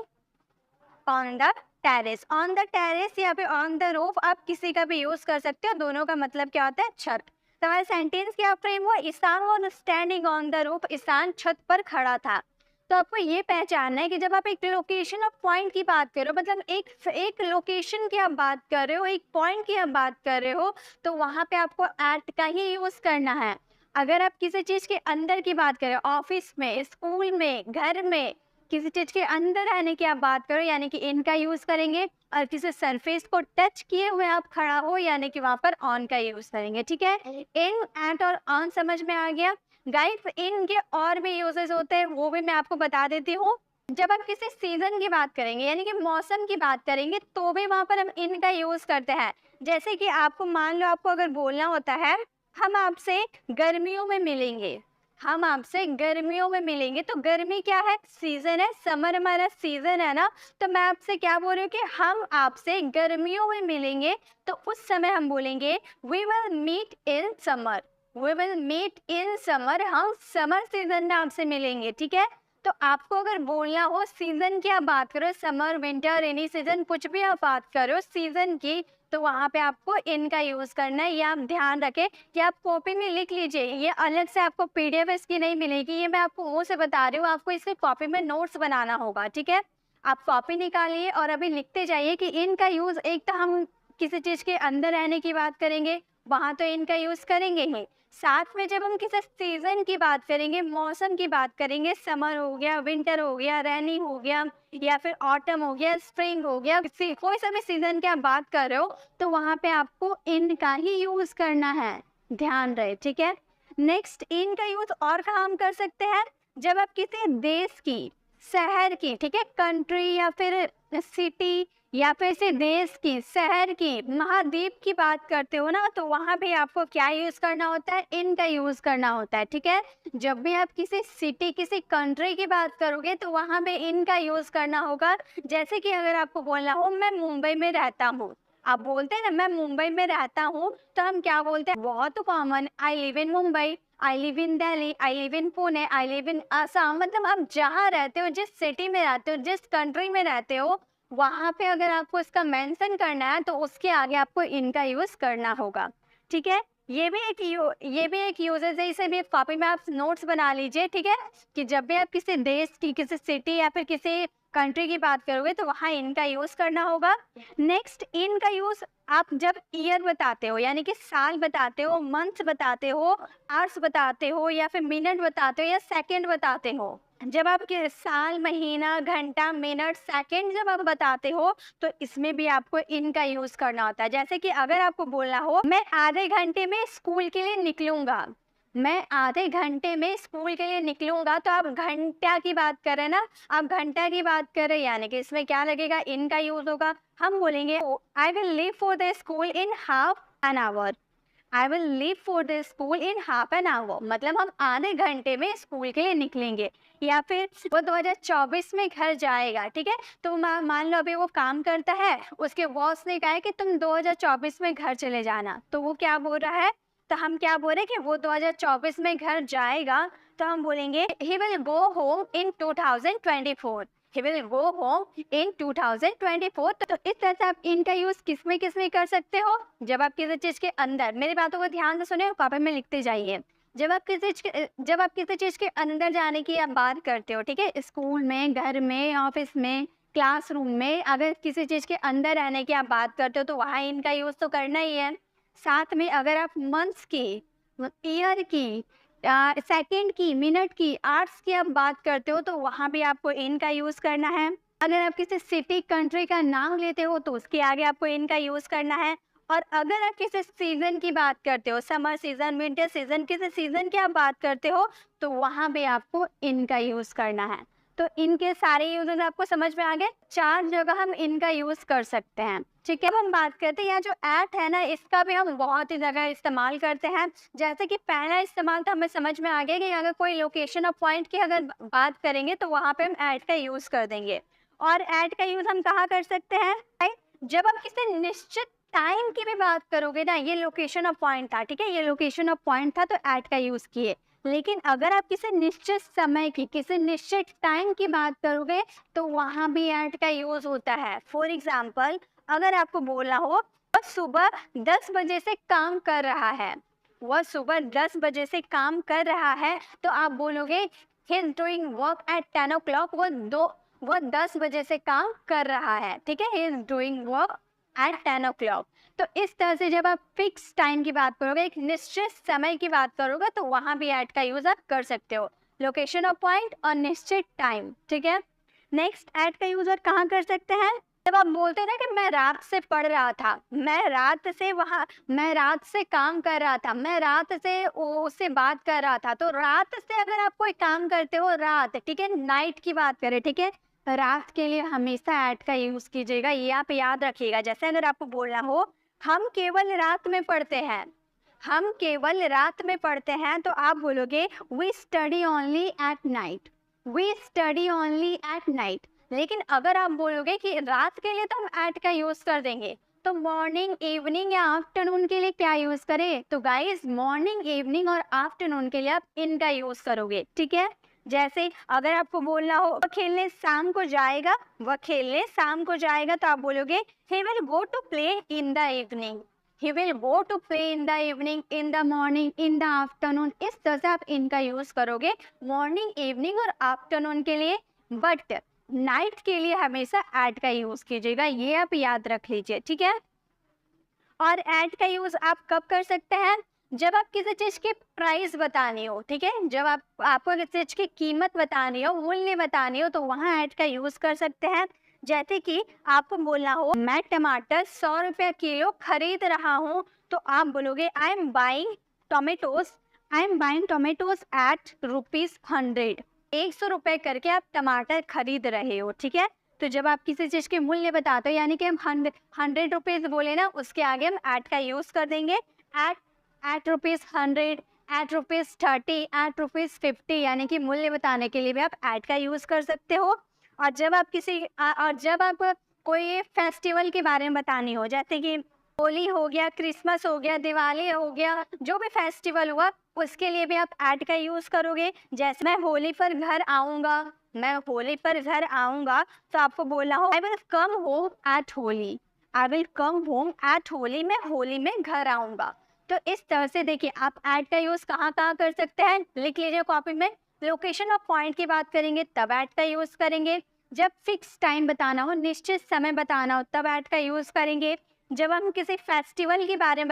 S1: on the terrace, on the terrace या फिर on the roof, आप किसी का भी यूज कर सकते हो, दोनों का मतलब क्या होता है, छत। तो हमारा सेंटेंस क्या फ्रेम हुआ, Ishan was standing on the roof, Ishan छत पर खड़ा था। तो आपको ये पहचानना है कि जब आप एक लोकेशन और पॉइंट की बात कर रहे हो, मतलब एक लोकेशन की आप बात कर रहे हो, एक पॉइंट की आप बात कर रहे हो, तो वहां पे आपको एट का ही यूज करना है। अगर आप किसी चीज के अंदर की बात करें, ऑफिस में, स्कूल में, घर में, किसी चीज के अंदर रहने की आप बात करो, यानी कि इन का यूज करेंगे। और किसी सरफेस को टच किए हुए आप खड़ा हो, यानी कि वहां पर ऑन का यूज करेंगे। ठीक है, इन, एट और ऑन समझ में आ गया। गाइस, इन के और भी यूजेस होते हैं, वो भी मैं आपको बता देती हूँ। जब आप किसी सीजन की बात करेंगे, यानी कि मौसम की बात करेंगे, तो भी वहां पर हम इन का यूज करते हैं। जैसे कि आपको मान लो, आपको अगर बोलना होता है हम आपसे गर्मियों में मिलेंगे, हम आपसे गर्मियों में मिलेंगे, तो गर्मी क्या है, सीजन है, समर हमारा सीजन है ना। तो मैं आपसे क्या बोल रही हूँ कि हम आपसे गर्मियों में मिलेंगे, तो उस समय हम बोलेंगे we will meet in summer, we will meet in summer, हम समर सीजन में आपसे मिलेंगे। ठीक है, तो आपको अगर बोलना हो सीजन की आप बात करो, समर, विंटर, रेनी सीजन, कुछ भी आप बात करो सीजन की, तो वहां पे आपको इन का यूज करना है। ये आप ध्यान रखें कि आप कॉपी में लिख लीजिए, ये अलग से आपको पीडीएफ इसकी नहीं मिलेगी, ये मैं आपको मुंह से बता रही हूँ, आपको इसके कॉपी में नोट्स बनाना होगा। ठीक है, आप कॉपी निकालिए और अभी लिखते जाइए कि इन का यूज, एक तो हम किसी चीज के अंदर रहने की बात करेंगे, वहां तो इनका यूज करेंगे ही, साथ में जब हम किसी सीजन की बात करेंगे, मौसम की बात करेंगे, समर हो गया, विंटर हो गया, रेनी हो गया, या फिर ऑटम हो गया, स्प्रिंग हो गया, कोई सा भी सीजन की आप बात कर रहे हो, तो वहां पे आपको इन का ही यूज करना है, ध्यान रहे। ठीक है, नेक्स्ट, इन का यूज और कहाँ हम कर सकते हैं, जब आप किसी देश की, शहर की, ठीक है, कंट्री या फिर सिटी, या फिर से देश की, शहर की, महाद्वीप की बात करते हो ना, तो वहां भी आपको क्या यूज करना होता है, इन का यूज करना होता है। ठीक है, जब भी आप किसी सिटी, किसी कंट्री की बात करोगे, तो वहां पे इन का यूज करना होगा। जैसे कि अगर आपको बोलना हो मैं मुंबई में रहता हूँ, आप बोलते हैं ना मैं मुंबई में रहता हूँ, तो हम क्या बोलते हैं, बहुत common, I live in Mumbai, I live in Delhi, I live in Pune, I live in Assam. मतलब आप जहाँ रहते हो, जिस सिटी में रहते हो, जिस कंट्री में रहते हो, वहां पे अगर आपको इसका मेंशन करना है, तो उसके आगे आपको इनका यूज करना होगा। ठीक है, ये भी एक यूजेस है, इसे भी कॉपी में आप नोट्स बना लीजिए। ठीक है, कि जब भी आप किसी देश की, किसी सिटी या फिर किसी कंट्री की बात करोगे, तो वहाँ इनका यूज करना होगा। नेक्स्ट, इनका यूज आप जब ईयर बताते हो, यानी कि साल बताते हो, मंथ बताते हो, आवर्स बताते हो, या फिर मिनट बताते हो, या सेकंड बताते हो, जब आप के साल, महीना, घंटा, मिनट, सेकंड जब आप बताते हो, तो इसमें भी आपको इनका यूज करना होता है। जैसे कि अगर आपको बोलना हो मैं आधे घंटे में स्कूल के लिए निकलूंगा, मैं आधे घंटे में स्कूल के लिए निकलूंगा, तो आप घंटा की बात करें ना, आप घंटा की बात करें, यानी कि इसमें क्या लगेगा, इनका यूज होगा। हम बोलेंगे I will leave for the school in half an hour, I will leave for the school in half an hour, मतलब हम आधे घंटे में स्कूल के लिए निकलेंगे। या फिर वो 2024 में घर जाएगा। ठीक है, तो मान लो अभी वो काम करता है, उसके बॉस ने कहा है कि तुम 2024 में घर चले जाना, तो वो क्या बोल रहा है, तो हम क्या बोल रहे हैं कि वो 2024 में घर जाएगा, तो हम बोलेंगे ही will go home in 2024, he will go home in 2024। तो इस तरह से आप इनका यूज किस में कर सकते हो, जब आप किसी चीज के अंदर, मेरी बातों को ध्यान से सुने और कॉपी में लिखते जाइए, जब आप किसी चीज के अंदर जाने की आप बात करते हो, ठीक है, स्कूल में, घर में, ऑफिस में, क्लासरूम में, अगर किसी चीज के अंदर रहने की आप बात करते हो, तो वहाँ इनका यूज तो करना ही है। साथ में अगर आप मंथ्स की, ईयर की, सेकंड की, मिनट की, आवर्स की आप बात करते हो, तो वहाँ भी आपको इनका यूज करना है। अगर आप किसी सिटी कंट्री का नाम लेते हो तो उसके आगे आपको इन का यूज़ करना है। और अगर आप किसी सीज़न की बात करते हो, समर सीज़न, विंटर सीज़न, किसी सीज़न की आप बात करते हो, तो वहाँ पे आपको इन का यूज़ करना है। तो इनके सारे यूज़ेस आपको समझ में आ गए। 4 जगह हम इनका यूज़ कर सकते हैं, ठीक है। अब हम बात करते हैं यहाँ जो एट है ना, इसका भी हम बहुत ही जगह इस्तेमाल करते हैं। जैसे कि पहला इस्तेमाल तो हमें समझ में आ गया कि अगर कोई लोकेशन और पॉइंट की अगर बात करेंगे तो वहाँ पे हम एट का यूज़ कर देंगे। और एट का यूज़ हम कहाँ कर सकते हैं? जब आप किसी निश्चित टाइम की भी बात करोगे ना, ये लोकेशन और पॉइंट था, ठीक है, ये लोकेशन और पॉइंट था तो एट का यूज़ किए। लेकिन अगर आप किसी निश्चित समय की, किसी निश्चित टाइम की बात करोगे तो वहाँ भी एट का यूज़ होता है। फॉर एग्जाम्पल, अगर आपको बोलना हो वह सुबह 10 बजे से काम कर रहा है, वह सुबह 10 बजे से काम कर रहा है, तो आप बोलोगे he is doing work at 10 o'clock। वो 10 बजे से काम कर रहा है, ठीक है, he is doing work at 10 o'clock। तो इस तरह से जब आप फिक्स टाइम की बात करोगे, एक निश्चित समय की बात करोगे, तो वहाँ भी एट का यूज़ आप कर सकते हो, लोकेशन और पॉइंट और निश्चित टाइम, ठीक है। नेक्स्ट, एट का यूज़ और कहाँ कर सकते हैं? जब आप बोलते हैं ना कि मैं रात से पढ़ रहा था, मैं रात से काम कर रहा था, मैं रात से उससे बात कर रहा था, तो रात से अगर आप कोई काम करते हो, रात, ठीक है, नाइट की बात करें, ठीक है, रात के लिए हमेशा एट का यूज़ कीजिएगा, ये आप याद रखिएगा। जैसे अगर आपको बोलना हो हम केवल रात में पढ़ते हैं, हम केवल रात में पढ़ते हैं, तो आप बोलोगे we study only at night, we study only at night. लेकिन अगर आप बोलोगे कि रात के लिए तो हम एट का यूज़ कर देंगे, तो मॉर्निंग, इवनिंग या आफ्टरनून के लिए क्या यूज़ करें? तो गाइस, मॉर्निंग, इवनिंग और आफ्टरनून के लिए आप इन का यूज़ करोगे, ठीक है। जैसे अगर आपको बोलना हो वह खेलने शाम को जाएगा, वह खेलने शाम को जाएगा, तो आप बोलोगे he will go to play in the evening, he will go to play in the evening, in the morning, in the afternoon। इस तरह से आप इनका यूज करोगे मॉर्निंग, इवनिंग और आफ्टरनून के लिए। बट नाइट के लिए हमेशा एट का यूज कीजिएगा, ये आप याद रख लीजिए, ठीक है। और एट का यूज आप कब कर सकते हैं? जब आप किसी चीज की प्राइस बतानी हो, ठीक है, जब आपको किसी चीज की कीमत बतानी हो, मूल्य बतानी हो, तो वहाँ एट का यूज कर सकते हैं। जैसे कि आपको बोलना हो मैं टमाटर 100 रुपये किलो खरीद रहा हूँ, तो आप बोलोगे I am buying tomatoes at ₹100। 100 रुपये करके आप टमाटर खरीद रहे हो, ठीक है। तो जब आप किसी चीज़ के मूल्य बताते हो, यानी कि हम 100 रुपीज़ बोले ना, उसके आगे हम एट का यूज़ कर देंगे। एट ₹100, एट ₹30, एट ₹50, यानी कि मूल्य बताने के लिए भी आप एट का यूज़ कर सकते हो। और जब आप कोई फेस्टिवल के बारे में बतानी हो, जैसे कि होली हो गया, क्रिसमस हो गया, दिवाली हो गया, जो भी फेस्टिवल हुआ, उसके लिए भी आप एट का यूज़ करोगे। जैसे मैं होली पर घर आऊँगा, तो आपको बोलना हो I will come home at Holi, I will come home at Holi, मैं होली में घर आऊँगा। तो इस तरह से देखिए आप एट का यूज़ कहाँ कहाँ कर सकते हैं, लिख लीजिए कॉपी में। लोकेशन और पॉइंट की बात करेंगे तब एट का यूज़ करेंगे। जब फिक्स टाइम बताना हो, निश्चित समय बताना हो, तब एट का यूज़ करेंगे। जब हम किसी फेस्टिवल के बारे में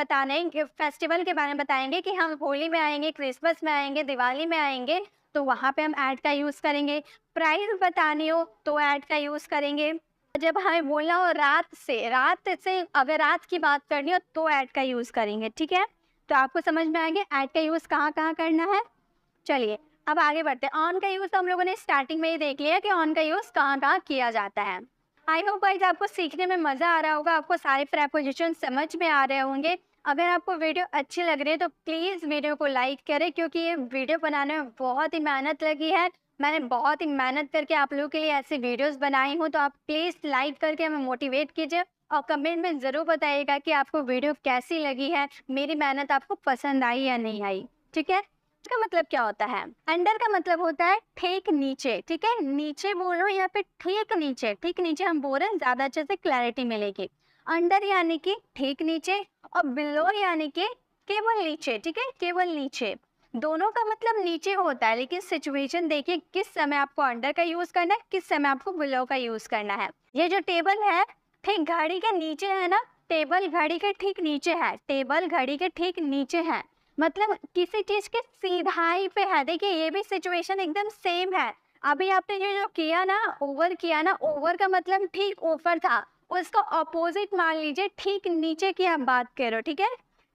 S1: बताएंगे कि हम होली में आएंगे, क्रिसमस में आएंगे, दिवाली में आएंगे, तो वहाँ पे हम एट का यूज़ करेंगे। प्राइस बतानी हो तो एट का यूज़ करेंगे। जब हमें बोलना हो रात से अगर रात की बात करनी हो तो एट का यूज़ करेंगे, ठीक है। तो आपको समझ में आ गया एट का यूज़ कहाँ कहाँ करना है। चलिए अब आगे बढ़ते हैं। ऑन का यूज़ तो हम लोगों ने स्टार्टिंग में ही देख लिया कि ऑन का यूज़ कहाँ कहाँ किया जाता है। आई होप गाइस आपको सीखने में मज़ा आ रहा होगा, आपको सारे प्रेपोजिशन समझ में आ रहे होंगे। अगर आपको वीडियो अच्छी लग रही है तो प्लीज़ वीडियो को लाइक करें, क्योंकि ये वीडियो बनाने में बहुत ही मेहनत लगी है। मैंने बहुत ही मेहनत करके आप लोगों के लिए ऐसी वीडियोस बनाई हूँ, तो आप प्लीज़ लाइक करके हमें मोटिवेट कीजिए और कमेंट में ज़रूर बताइएगा कि आपको वीडियो कैसी लगी है, मेरी मेहनत आपको पसंद आई या नहीं आई, ठीक है। इसका मतलब क्या होता है? अंडर का मतलब होता है ठीक नीचे, ठीक है, नीचे बोलो या फिर ठीक नीचे हम बोल रहे हैं, ज़्यादा अच्छे से क्लैरिटी मिलेगी। अंडर यानी कि ठीक नीचे और बिलो यानी कि केवल नीचे, ठीक है, केवल नीचे। दोनों का मतलब नीचे होता है, लेकिन सिचुएशन देखिए किस समय आपको अंडर का यूज़ करना है, किस समय आपको बिलो का यूज़ करना है। ये जो टेबल है ठीक घड़ी के नीचे है ना, टेबल घड़ी के ठीक नीचे है, मतलब किसी चीज़ के सीधाई पे है। देखिए ये भी सिचुएशन एकदम सेम है। अभी आपने ये जो किया ना, ओवर किया ना, ओवर का मतलब ठीक ऊपर था, उसका ऑपोजिट मान लीजिए ठीक नीचे की आप बात करो, ठीक है।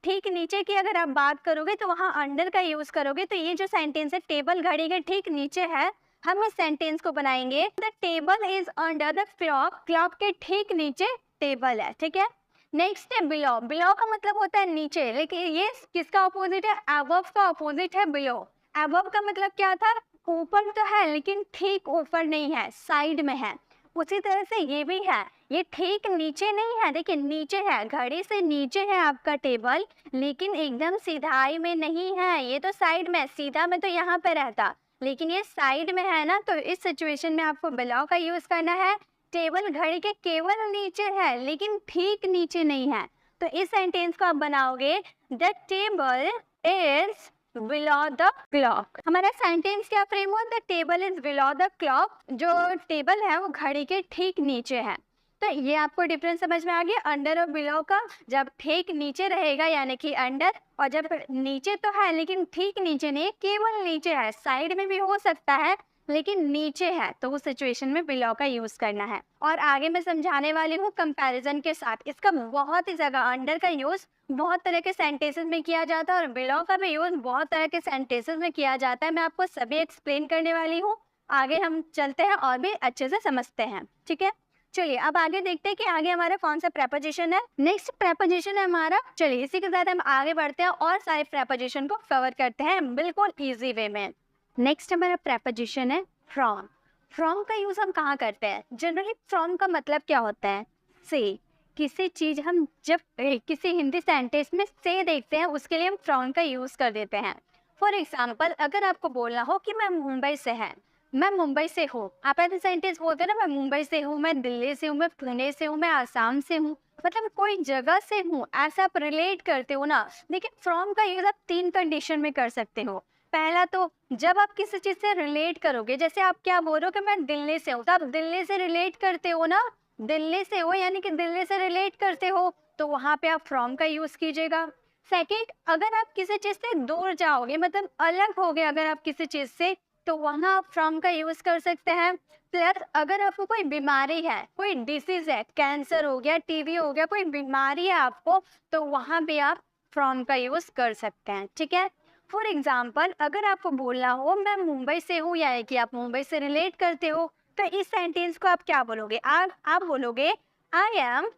S1: ठीक नीचे की अगर आप बात करोगे तो वहाँ अंडर का यूज करोगे। तो ये जो सेंटेंस है, टेबल घड़ी के ठीक नीचे है, हम इस सेंटेंस को बनाएंगे the table is under the clock, clock के ठीक नीचे टेबल है, ठीक है। नेक्स्ट है बिलो, बिलो का मतलब होता है नीचे, लेकिन ये किसका अपोजिट है, अबव का अपोजिट है बिलो। अबव का मतलब क्या था, ऊपर तो है लेकिन ठीक ऊपर नहीं है, साइड में है। उसी तरह से ये भी है, ये ठीक नीचे नहीं है, देखिए नीचे है, घड़ी से नीचे है आपका टेबल, लेकिन एकदम सीधाई में नहीं है, ये तो साइड में, सीधा में तो यहाँ पे रहता, लेकिन ये साइड में है ना। तो इस सिचुएशन में आपको बिलो का यूज करना है। टेबल घड़ी के केवल नीचे है लेकिन ठीक नीचे नहीं है। तो इस सेंटेंस को आप बनाओगे the table is below the clock. हमारा सेंटेंस क्या फ्रेम हुआ, the table is below the clock, जो टेबल है वो घड़ी के ठीक नीचे है। तो ये आपको डिफरेंस समझ में आ गया अंडर और बिलो का। जब ठीक नीचे रहेगा यानी कि अंडर, और जब नीचे तो है लेकिन ठीक नीचे नहीं, केवल नीचे है, साइड में भी हो सकता है लेकिन नीचे है, तो उस सिचुएशन में बिलो का यूज करना है। और आगे मैं समझाने वाली हूँ कंपैरिजन के साथ। इसका बहुत ही जगह अंडर का यूज बहुत तरह के सेंटेंसेस में किया जाता है और बिलो का भी यूज बहुत तरह के सेंटेंसेस में किया जाता है। मैं आपको सभी एक्सप्लेन करने वाली हूँ। आगे हम चलते हैं और भी अच्छे से समझते हैं, ठीक है। चलिए अब आगे देखते हैं कि आगे हमारा कौन सा प्रेपोजिशन है। नेक्स्ट प्रेपोजिशन है हमारा, चलिए इसी के साथ हम आगे बढ़ते हैं और सारे प्रेपोजिशन को कवर करते हैं बिल्कुल इजी वे में। नेक्स्ट हमारा प्रेपोजिशन है फ्रॉम। फ्रॉम का यूज हम कहाँ करते हैं, जनरली फ्रॉम का मतलब क्या होता है, से। किसी चीज हम जब किसी हिंदी सेंटेंस में से देखते हैं उसके लिए हम फ्रॉम का यूज कर देते हैं। फॉर एग्जाम्पल, अगर आपको बोलना हो कि मैं मुंबई से है, मैं मुंबई से हूँ, आप ऐसे सेंटेंस बोलते हैं ना, मैं मुंबई से हूँ, मैं दिल्ली से हूँ, मैं पुणे से हूँ, मैं आसाम से हूँ, मतलब कोई जगह से हूँ, ऐसा आप रिलेट करते हो ना। लेकिन फ्रॉम का यूज आप 3 कंडीशन में कर सकते हो। पहला तो जब आप किसी चीज से रिलेट करोगे, जैसे आप क्या बोल रहे हो कि मैं दिल्ली से हूँ, तो आप दिल्ली से रिलेट करते हो ना, दिल्ली से हो यानी कि दिल्ली से रिलेट करते हो, तो वहां पे आप फ्रॉम का यूज कीजिएगा। सेकेंड, अगर आप किसी चीज से दूर जाओगे, मतलब अलग हो गए अगर आप किसी चीज से, तो वहां आप फ्रॉम का यूज कर सकते हैं। प्लस अगर आपको कोई बीमारी है, कोई डिसीज है, कैंसर हो गया, टीबी हो गया, कोई बीमारी है आपको, तो वहां पे आप फ्रॉम का यूज कर सकते हैं, ठीक है। फॉर एग्जाम्पल, अगर आपको बोलना हो मैं मुंबई से हूँ, यानी कि आप मुंबई से रिलेट करते हो, तो इस सेंटेंस को आप क्या बोलोगे, आप बोलोगे I am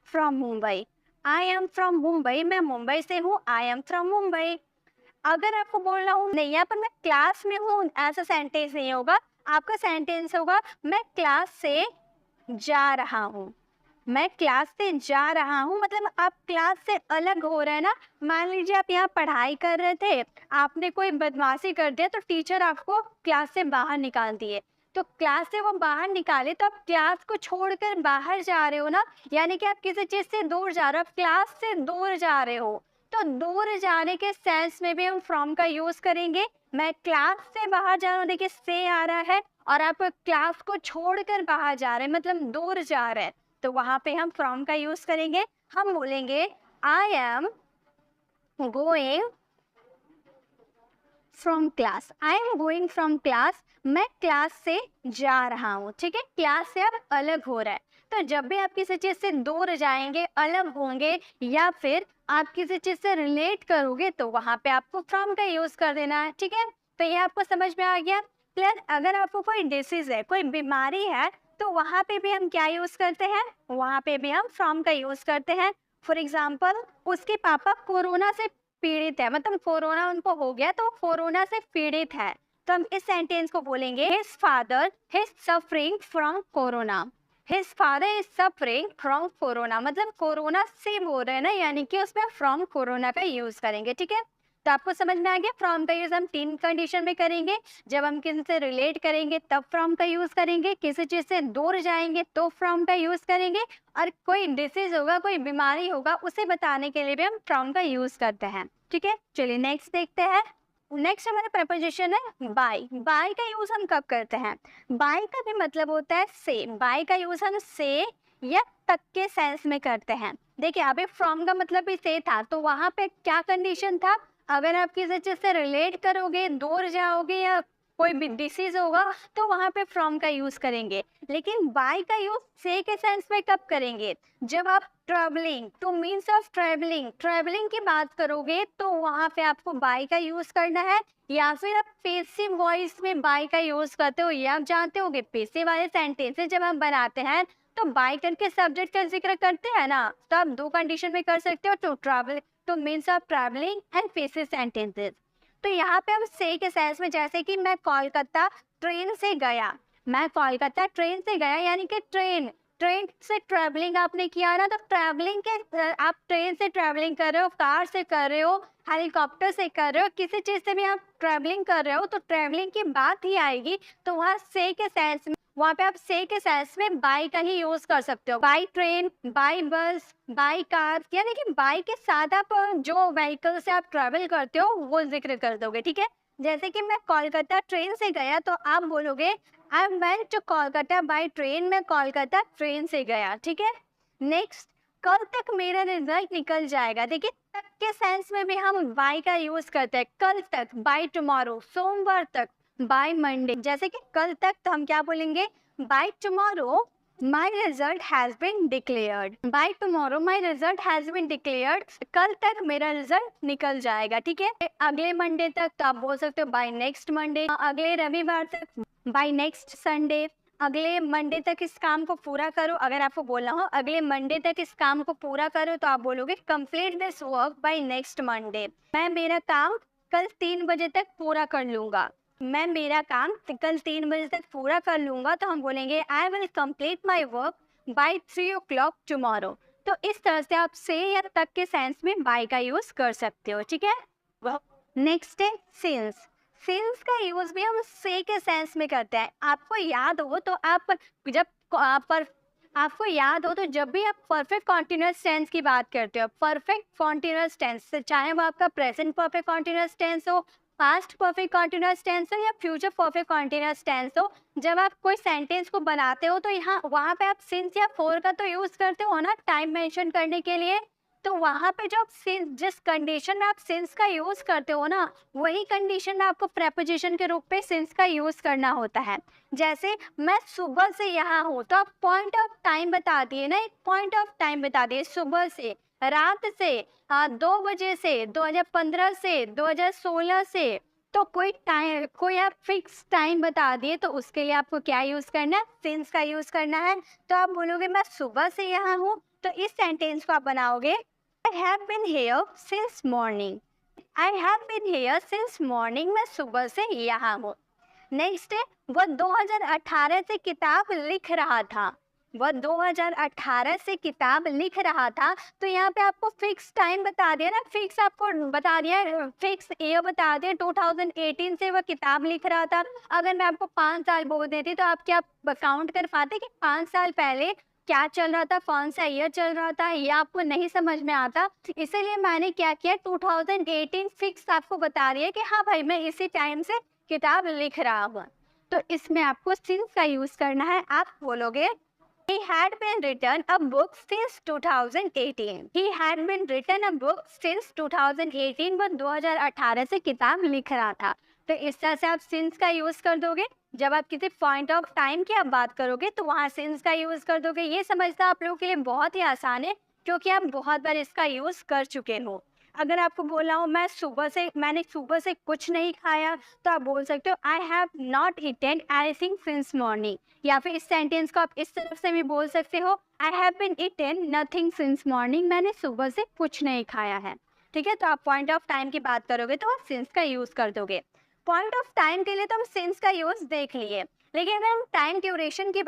S1: from Mumbai. I am from Mumbai, मैं मुंबई से हूँ, आई एम फ्रॉम मुंबई। अगर आपको बोलना हो नहीं यहाँ पर मैं क्लास में हूँ, ऐसा सेंटेंस नहीं होगा, आपका सेंटेंस होगा मैं क्लास से जा रहा हूँ। मैं क्लास से जा रहा हूँ मतलब आप क्लास से अलग हो रहे हैं ना। मान लीजिए आप यहाँ पढ़ाई कर रहे थे, आपने कोई बदमाशी कर दिया तो टीचर आपको क्लास से बाहर निकाल दिए, तो क्लास से वो बाहर निकाले तो आप क्लास को छोड़कर बाहर जा रहे हो ना, यानी कि आप किसी चीज से दूर जा रहे हो, क्लास से दूर जा रहे हो। तो दूर जाने के सेंस में भी हम फ्रॉम का यूज करेंगे। मैं क्लास से बाहर जा रहा हूँ, देखिए से आ रहा है, और आप क्लास को छोड़कर बाहर जा रहे हैं मतलब दूर जा रहे हैं, तो वहां पे हम फ्रॉम का यूज करेंगे। हम बोलेंगे I am going from class, I am going from class, मैं क्लास से जा रहा हूँ, ठीक है। क्लास से आप अलग हो रहा है, तो जब भी आप किसी चीज से दूर जाएंगे, अलग होंगे, या फिर आप किसी चीज से रिलेट करोगे, तो वहां पे आपको फ्रॉम का यूज कर देना है, ठीक है। तो ये आपको समझ में आ गया। प्लस अगर आपको कोई डिसीज है, कोई बीमारी है, तो वहां पे भी हम क्या यूज करते हैं, वहां पे भी हम फ्रॉम का यूज करते हैं। फॉर एग्जाम्पल, उसके पापा कोरोना से पीड़ित है, मतलब कोरोना उनको हो गया तो कोरोना से पीड़ित है, तो हम इस सेंटेंस को बोलेंगे his father his suffering from corona. His father is suffering from corona, मतलब कोरोना से बोल रहे हैं ना, यानी कि उसमें फ्रॉम कोरोना का यूज करेंगे, ठीक है। तो आपको समझ में आ गया, फ्रॉम का यूज हम 3 कंडीशन में करेंगे। जब हम किसी से रिलेट करेंगे तब फ्रॉम का यूज करेंगे, किसी चीज से दूर जाएंगे तो फ्रॉम का यूज करेंगे, और कोई डिसीज होगा, कोई बीमारी होगा, उसे बताने के लिए भी हम फ्रॉम का यूज करते हैं, ठीक है। चलिए नेक्स्ट देखते हैं। नेक्स्ट हमारा प्रपोजिशन है बाय। बाय का यूज हम कब करते हैं, बाय का भी मतलब होता है से। बाय का यूज हम से या तक के सेंस में करते हैं। देखिए अभी फ्रॉम का मतलब भी से था, तो वहां पे क्या कंडीशन था, अगर आप किसी चीज से रिलेट करोगे, दूर जाओगे, या कोई भी डिसीज होगा तो वहाँ पे फ्रॉम का यूज करेंगे। लेकिन बाय का यूज से के सेंस में कब करेंगे? जब आप travelling, to means of travelling की बात करोगे तो वहाँ पे आपको बाय का यूज करना है। या फिर आप पेसिव वॉइस में बाय का यूज करते हो, ये आप जानते होगे। पेसिव वाले सेंटेंसेस जब हम बनाते हैं तो बाय करके सब्जेक्ट का जिक्र करते हैं ना, तो आप दो कंडीशन में कर सकते हो, to travel, to means of travelling and passive sentences. तो यहाँ पे हम से के सेंस में, जैसे कि मैं कोलकाता ट्रेन से गया, मैं कोलकाता ट्रेन से गया, यानी कि ट्रेन से ट्रैवलिंग आपने किया ना, तो ट्रैवलिंग के आप ट्रेन से ट्रैवलिंग कर रहे हो, कार से कर रहे हो, हेलीकॉप्टर से कर रहे हो, किसी चीज से भी आप ट्रैवलिंग कर रहे हो तो ट्रैवलिंग की बात ही आएगी। तो वहाँ से के सेंस में, वहाँ पे आप से के सेंस में बाय का ही यूज कर सकते हो। बाय ट्रेन, बाय बस, बाय कार, यानी कि बाय के साथ आप जो व्हीकल से आप ट्रैवल करते हो वो जिक्र कर दोगे, ठीक है। जैसे कि मैं कोलकाता ट्रेन से गया तो आप बोलोगे I went to Kolkata by train, मैं कोलकाता ट्रेन से गया, ठीक है। नेक्स्ट, कल तक मेरा रिजल्ट निकल जाएगा। देखिए तक के सेंस में भी हम बाय का यूज करते हैं। कल तक, बाय टुमारो, सोमवार तक, बाय मंडे। जैसे कि कल तक तो हम क्या बोलेंगे? By tomorrow my result has been declared, by tomorrow my result has been declared, कल तक मेरा रिजल्ट निकल जाएगा, ठीक है। अगले मंडे तक तो आप बोल सकते हो बाय नेक्स्ट मंडे, अगले रविवार तक बाय नेक्स्ट संडे, अगले मंडे तक इस काम को पूरा करो। अगर आपको बोलना हो अगले मंडे तक इस काम को पूरा करो तो आप बोलोगे complete this work by next Monday. मैं मेरा काम कल 3 बजे तक पूरा कर लूँगा, मैं मेरा काम कल 3 बजे तक पूरा कर लूँगा, तो हम बोलेंगे I will complete my work by 3 o'clock tomorrow. तो इस तरह से आप से या तक के सेंस में बाय का यूज कर सकते हो, ठीक है। नेक्स्ट है सिंस। सिंस का यूज भी हम से के सेंस में करते हैं। आपको याद हो तो आपको याद हो तो जब भी आप परफेक्ट कॉन्टिन्यूअस टेंस की बात करते हो, परफेक्ट कॉन्टिन्यूअस टेंस, चाहे वो आपका प्रेजेंट परफेक्ट कॉन्टिन्यूअस टेंस हो, पास्ट परफेक्ट कॉन्टिन्यूअस टेंस हो या फ्यूचर परफेक्ट कॉन्टिन्यूअस टेंस हो, जब आप कोई सेंटेंस को बनाते हो तो यहाँ वहाँ पे आप सिंस या फोर का तो यूज करते हो ना टाइम मेंशन करने के लिए। तो वहाँ पे जो आप सिंस, जिस कंडीशन में आप सिंस का यूज करते हो ना, वही कंडीशन में आपको प्रेपोजिशन के रूप में सिंस का यूज करना होता है। जैसे मैं सुबह से यहाँ हूँ, तो आप पॉइंट ऑफ टाइम बता दिए ना, एक पॉइंट ऑफ टाइम बता दिए, सुबह से, रात से, 2 बजे से, 2015 से, 2016 से। तो कोई आप फिक्स टाइम बता दिए तो उसके लिए आपको क्या यूज करना है? सिंस का यूज करना है। तो आप बोलोगे मैं सुबह से यहाँ हूँ, तो इस सेंटेंस को आप बनाओगे I have been here since morning, I have been here since morning, मैं सुबह से यहाँ हूँ। नेक्स्ट है वो 2018 से किताब लिख रहा था, वह 2018 से किताब लिख रहा था। तो यहाँ पे आपको फिक्स टाइम बता दिया ना, फिक्स आपको बता दिया, फिक्स ईयर बता दिया, 2018 से वह किताब लिख रहा था। अगर मैं आपको 5 साल बोल देती तो आप क्या काउंट कर पाते कि 5 साल पहले क्या चल रहा था, कौन सा ईयर चल रहा था, ये आपको नहीं समझ में आता। इसीलिए मैंने क्या किया, 2018 फिक्स आपको बता दिया कि हाँ भाई मैं इसी टाइम से किताब लिख रहा हूँ। तो इसमें आपको सिंस का यूज करना है। आप बोलोगे He had been written a book since 2018. He had been written a book since 2018. वो 2018 से किताब लिख रहा था। तो इस तरह से आप since का यूज कर दोगे। जब आप किसी पॉइंट ऑफ टाइम की आप बात करोगे तो वहाँ since का यूज कर दोगे। ये समझना आप लोगों के लिए बहुत ही आसान है क्योंकि आप बहुत बार इसका यूज कर चुके हो। अगर आपको बोला हो मैंने सुबह से कुछ नहीं खाया, तो आप बोल सकते हो I have not eaten anything since morning. या फिर इस सेंटेंस को आप इस तरफ से भी बोल सकते हो I have been eaten nothing since morning, मैंने सुबह से कुछ नहीं खाया है। ठीक है, तो आप पॉइंट ऑफ टाइम की बात करोगे तो आप सिंस का यूज कर दोगे। पॉइंट ऑफ टाइम के लिए तो हम सिंस का यूज देख लिए, लेकिन अगर हम टाइम ड्यूरेशन की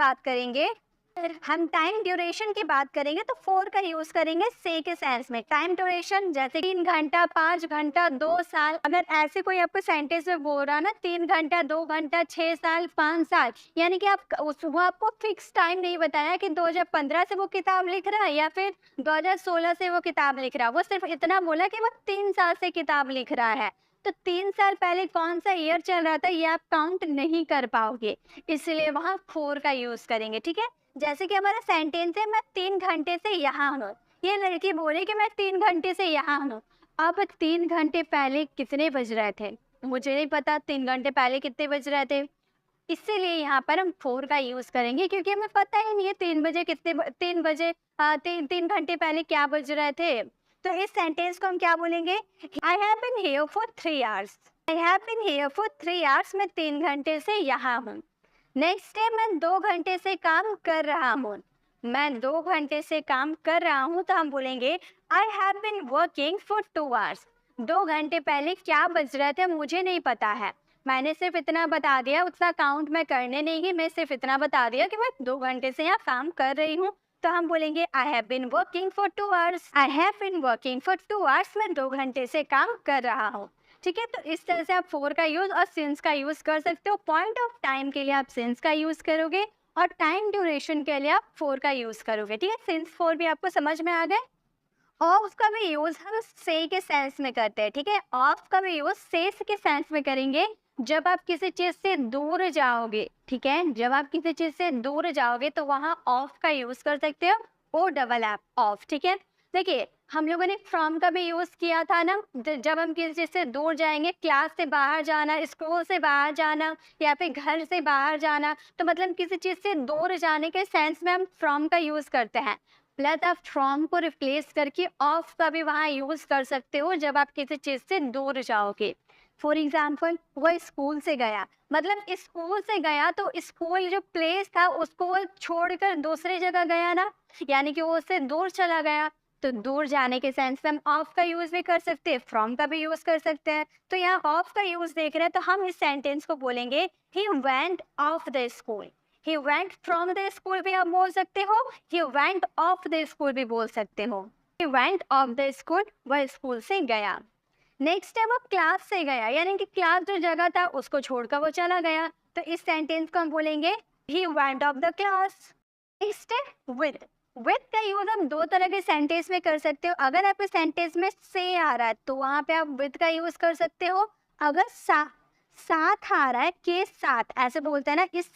S1: बात करेंगे, तो फोर का यूज करेंगे से के सेंस में। टाइम ड्यूरेशन जैसे 3 घंटा, 5 घंटा, 2 साल। अगर ऐसे कोई आपको सेंटेंस में बोल रहा ना 3 घंटा, 2 घंटा, 6 साल, 5 साल, यानी कि वो आपको फिक्स टाइम नहीं बताया कि 2015 से वो किताब लिख रहा है या फिर 2016 से वो किताब लिख रहा है। वो सिर्फ इतना बोला कि वो 3 साल से किताब लिख रहा है। तो 3 साल पहले कौन सा ईयर चल रहा था ये आप काउंट नहीं कर पाओगे, इसलिए वहाँ फोर का यूज करेंगे। ठीक है, जैसे कि हमारा सेंटेंस है मैं 3 घंटे से यहाँ हूँ। ये लड़की बोले कि मैं 3 घंटे से यहाँ हूँ। अब 3 घंटे पहले कितने बज रहे थे? मुझे नहीं पता 3 घंटे पहले कितने बज रहे थे। इसीलिए यहाँ पर हम फोर का यूज करेंगे क्योंकि हमें पता ही नहीं है 3 बजे 3 घंटे पहले क्या बज रहे थे। तो इस सेंटेंस को हम क्या बोलेंगे? I have been here for 3 hours. I have been here for 3 hours. मैं 3 घंटे से यहाँ हूँ। नेक्स्ट है मैं 2 घंटे से काम कर रहा हूँ। मैं 2 घंटे से काम कर रहा हूँ तो हम बोलेंगे I have been working for 2 hours. 2 घंटे पहले क्या बज रहे थे मुझे नहीं पता है। मैंने सिर्फ इतना बता दिया, उतना काउंट मैं करने नहीं गई, मैं सिर्फ इतना बता दिया कि मैं 2 घंटे से यहाँ काम कर रही हूँ। तो हम बोलेंगे I have been working for 2 hours. I have been working for 2 hours. मैं 2 घंटे से काम कर रहा हूँ। ठीक है, तो इस तरह से आप फोर का यूज और सिंस का यूज कर सकते हो। पॉइंट ऑफ टाइम के लिए आप सिंस का यूज करोगे और टाइम ड्यूरेशन के लिए आप फोर का यूज करोगे। ठीक है, सिंस फोर भी आपको समझ में आ गए। ऑफ का भी यूज हम से के सेंस में करते हैं। ठीक है, ऑफ का भी यूज से के सेंस में करेंगे जब आप किसी चीज से दूर जाओगे। ठीक है, जब आप किसी चीज से दूर जाओगे तो वहां ऑफ का यूज कर सकते हो, ओ डबल एफ ऑफ। ठीक है, देखिए हम लोगों ने फ्रॉम का भी यूज किया था ना, जब हम किसी चीज से दूर जाएंगे, क्लास से बाहर जाना, स्कूल से बाहर जाना या फिर घर से बाहर जाना, तो मतलब किसी चीज से दूर जाने के सेंस में हम फ्रॉम का यूज करते हैं। प्लस आप फ्रॉम को रिप्लेस करके ऑफ का भी वहाँ यूज कर सकते हो जब आप किसी चीज से दूर जाओगे। फॉर एग्जाम्पल वो स्कूल से गया, मतलब स्कूल से गया तो स्कूल जो प्लेस था उसको वो छोड़कर दूसरी जगह गया ना, यानी कि वो उससे दूर चला गया। तो दूर जाने के सेंस में हम ऑफ का यूज भी कर सकते हैं, फ्रॉम का भी यूज कर सकते हैं। तो यहाँ ऑफ का यूज देख रहे हैं तो हम इस सेंटेंस को बोलेंगे he went of the school. He went from the school भी आप बोल सकते हो, he went of the school भी बोल सकते हो। He went of the school, वह स्कूल से गया। नेक्स्ट है वो क्लास से गया, यानी कि क्लास जो जगह था उसको छोड़कर वो चला गया। तो इस सेंटेंस को हम बोलेंगे he went of the class. Next है विद। विद का यूज हम 2 तरह के सेंटेंस में कर सकते हो। अगर आपके सेंटेंस में से आ रहा है तो वहां पे आप विद का यूज कर सकते हो। अगर साथ आ रहा है, के साथ ऐसे बोलते हैं ना, इस